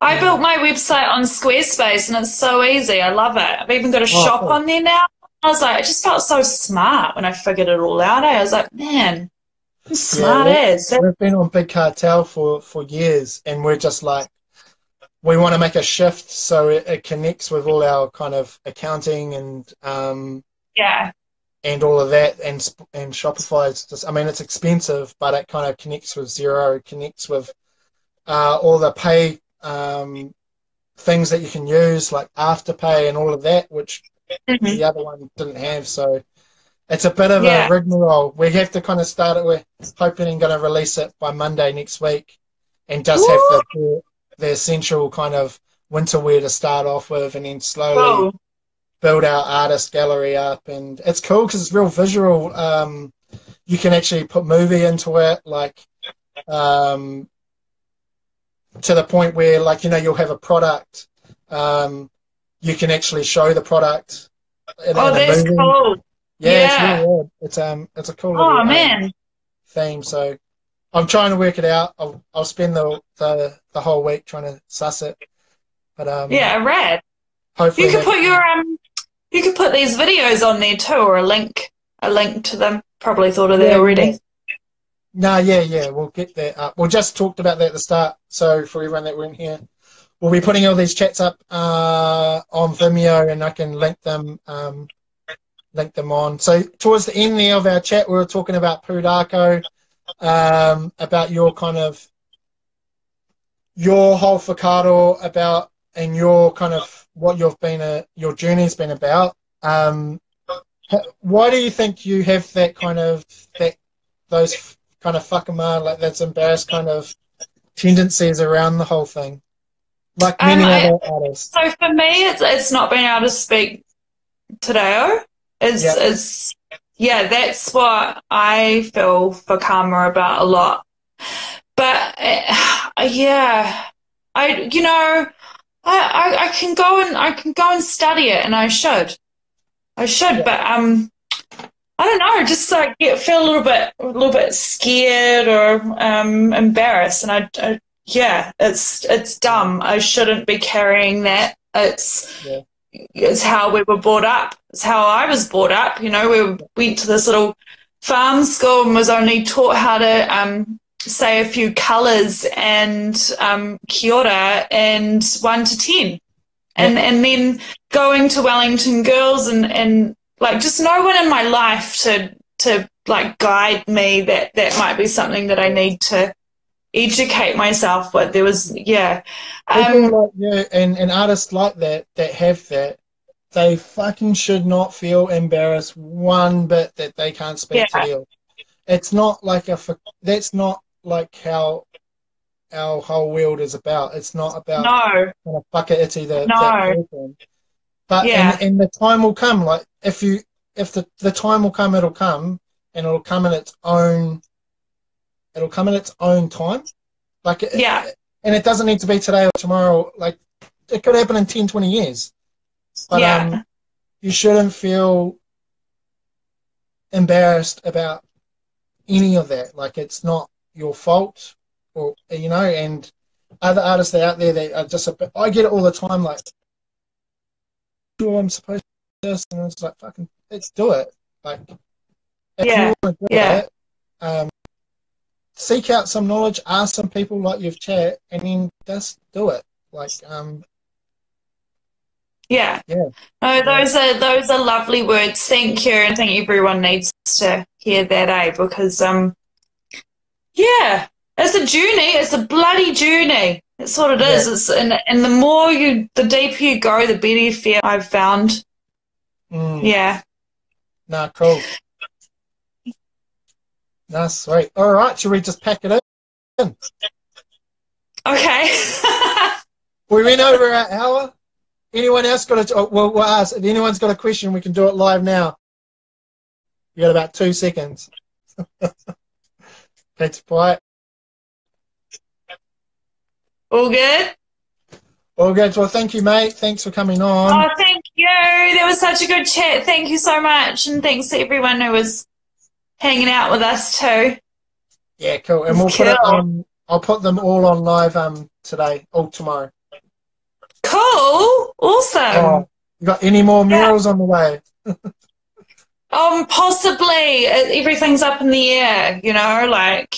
[SPEAKER 2] I built my website on Squarespace and it's so easy. I love it. I've even got a shop on there now. I was like, I just felt so smart when I figured it all out. I was like, man, I'm smart as.
[SPEAKER 1] We've been on Big Cartel for years, and we're just like, we want to make a shift so it connects with all our kind of accounting and and all of that, and Shopify is just, I mean, it's expensive, but it kind of connects with Xero, connects with all the pay things that you can use, like Afterpay and all of that, which the other one didn't have. So it's a bit of a rigmarole. We have to kind of start it. We're hoping and going to release it by Monday next week, and just have the essential kind of winter wear to start off with, and then slowly build our artist gallery up. And it's cool because it's real visual. You can actually put movie into it, like to the point where, like, you'll have a product. You can actually show the product.
[SPEAKER 2] That's cool.
[SPEAKER 1] Yeah, it's really weird. It's a cool little theme. So I'm trying to work it out. I'll spend the whole week trying to suss it. But
[SPEAKER 2] rad.
[SPEAKER 1] Hopefully
[SPEAKER 2] you could put these videos on there too, or a link to them. Probably thought of that already.
[SPEAKER 1] Yeah. No, yeah, we'll get that up. We just talked about that at the start, so for everyone that weren't here, we'll be putting all these chats up on Vimeo, and I can link them on. So towards the end there of our chat, we were talking about Pūrākau, about your whole whakaro, about and your kind of what you've been your journey's been about. Why do you think you have that kind of those kind of whakama, like that's embarrassed kind of tendencies around the whole thing, like many other artists?
[SPEAKER 2] So for me, it's not being able to speak te reo is yeah, that's what I feel whakama about a lot. But yeah, I can go and study it, and I should,
[SPEAKER 1] Yeah.
[SPEAKER 2] but I don't know, just like feel a little bit scared or embarrassed, and yeah, it's dumb. I shouldn't be carrying that. It's how we were brought up. It's how I was brought up. You know, we went to this little farm school and was only taught how to say a few colours and kia ora and 1 to 10. And then going to Wellington Girls and like just no one in my life to like guide me that might be something that I need to educate myself with. There was
[SPEAKER 1] People like and artists like that have that, they fucking should not feel embarrassed one bit that they can't speak to you. It's not like that's not like how our whole world is about. It's not about kind of whakaiti that person. But and the time will come. Like if the time will come, it'll come, and it'll come in its own. It'll come in its own time. Like and it doesn't need to be today or tomorrow. Like it could happen in 10, 20 years. But you shouldn't feel embarrassed about any of that. Like it's not your fault, or you know. And other artists that are out there that are just I get it all the time. Like, I'm supposed to do this, and it's like fucking let's do it. Like if you want to do it, seek out some knowledge, ask some people like you've chat, and then just do it. Like
[SPEAKER 2] No, those are lovely words. Thank you, and I think everyone needs to hear that, because it's a journey. It's a bloody journey. That's what it is. It's and the deeper you go, the better you feel. I've found. Yeah.
[SPEAKER 1] Nah, cool. Nah, sweet. All right, should we just pack it in?
[SPEAKER 2] Okay.
[SPEAKER 1] We went over our hour. Anyone else got we'll ask. If anyone's got a question, we can do it live now. You got about 2 seconds. That's quiet.
[SPEAKER 2] All good?
[SPEAKER 1] All good. Well, thank you, mate. Thanks for coming on.
[SPEAKER 2] Oh, thank you. That was such a good chat. Thank you so much. And thanks to everyone who was hanging out with us too.
[SPEAKER 1] Yeah, cool. And we'll put it on. I'll put them all on live today or tomorrow.
[SPEAKER 2] Cool. Awesome.
[SPEAKER 1] Oh, you got any more murals on the way?
[SPEAKER 2] Possibly. Everything's up in the air, you know, like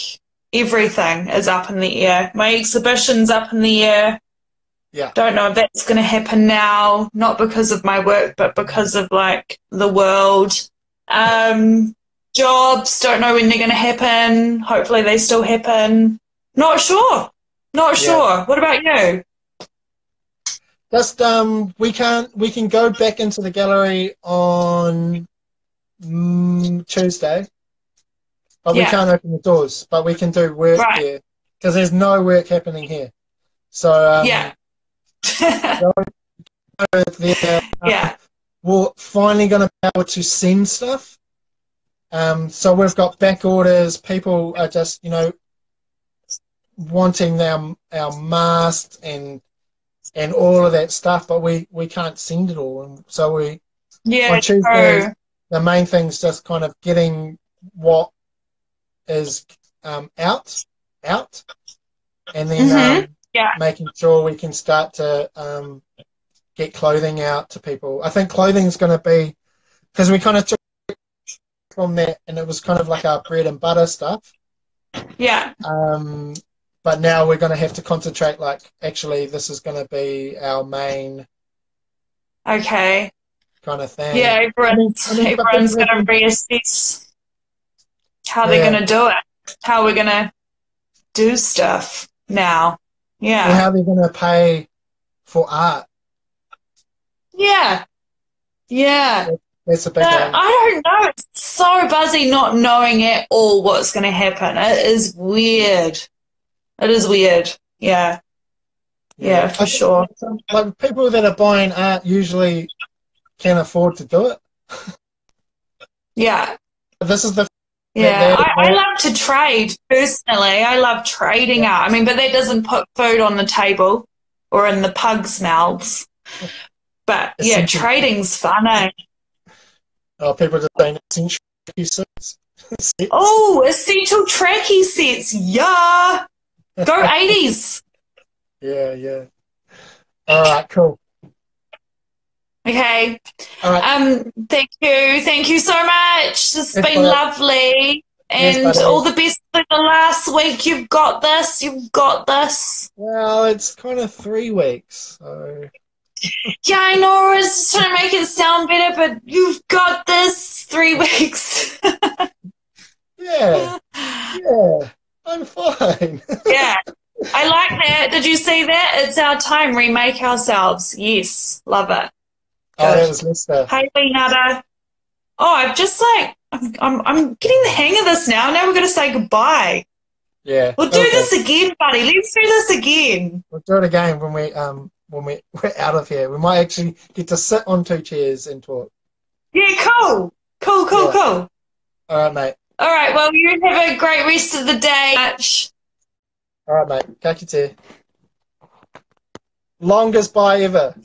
[SPEAKER 2] everything is up in the air. My exhibition's up in the air.
[SPEAKER 1] Yeah.
[SPEAKER 2] Don't know if that's going to happen now, not because of my work, but because of like the world. Jobs, don't know when they're going to happen. Hopefully they still happen. Not sure. What about you?
[SPEAKER 1] Just we can go back into the gallery on Tuesday, but we can't open the doors. But we can do work here because there's no work happening here. So we're finally going to be able to send stuff. So we've got back orders. People are just wanting our masks and all of that stuff, but we can't send it all. And so on Tuesday, the main thing is just kind of getting what is out, and then making sure we can start to get clothing out to people. I think clothing is going to be, because we kind of took from that, and it was kind of like our bread and butter stuff.
[SPEAKER 2] Yeah.
[SPEAKER 1] But now we're going to have to concentrate, like, actually, this is going to be our main kind of thing.
[SPEAKER 2] Yeah, everyone's going to reassess how they're going to do it, how we're going to do stuff now. Yeah.
[SPEAKER 1] And how they're going to pay for art.
[SPEAKER 2] Yeah. Yeah.
[SPEAKER 1] That's a big
[SPEAKER 2] But
[SPEAKER 1] one.
[SPEAKER 2] I don't know. It's so buzzy not knowing at all what's going to happen. It is weird. It is weird. Yeah. Yeah, for
[SPEAKER 1] I think
[SPEAKER 2] sure.
[SPEAKER 1] like people that are buying art usually can afford to do it.
[SPEAKER 2] Yeah.
[SPEAKER 1] This is the
[SPEAKER 2] Yeah. I
[SPEAKER 1] they
[SPEAKER 2] love to trade personally. I love trading
[SPEAKER 1] yeah,
[SPEAKER 2] art. I mean, but that doesn't put food on the table or in the pugs' mouths. But yeah,
[SPEAKER 1] essential.
[SPEAKER 2] trading's fun, eh?
[SPEAKER 1] People are just saying essential sets.
[SPEAKER 2] Oh, essential tracky sets. Yeah. Go 80s.
[SPEAKER 1] Yeah. All right, cool.
[SPEAKER 2] Okay.
[SPEAKER 1] All right,
[SPEAKER 2] Thank you. Thank you so much. This has
[SPEAKER 1] yes,
[SPEAKER 2] been
[SPEAKER 1] buddy.
[SPEAKER 2] lovely.
[SPEAKER 1] Yes,
[SPEAKER 2] And all
[SPEAKER 1] buddy.
[SPEAKER 2] the best for the last week. You've got this. You've got this.
[SPEAKER 1] Well, it's kind of 3 weeks, so
[SPEAKER 2] Yeah, I know. I was just trying to make it sound better, but you've got this. 3 weeks.
[SPEAKER 1] yeah, yeah, I'm fine.
[SPEAKER 2] Yeah. I like that. Did you see that? It's our time. Remake ourselves. Yes. Love it.
[SPEAKER 1] Oh, that
[SPEAKER 2] Good.
[SPEAKER 1] was Lester.
[SPEAKER 2] Hey, Leonardo. Oh, I've just like I'm getting the hang of this now. Now we're gonna say goodbye.
[SPEAKER 1] Yeah,
[SPEAKER 2] We'll do this again, buddy. Let's do this again.
[SPEAKER 1] we'll do it again when we're out of here. We might actually get to sit on 2 chairs and talk.
[SPEAKER 2] Yeah, cool. Cool.
[SPEAKER 1] Yeah.
[SPEAKER 2] All
[SPEAKER 1] All right, mate.
[SPEAKER 2] right, well, you have a great rest of the day.
[SPEAKER 1] All right, mate. Ka kite. Longest bye ever.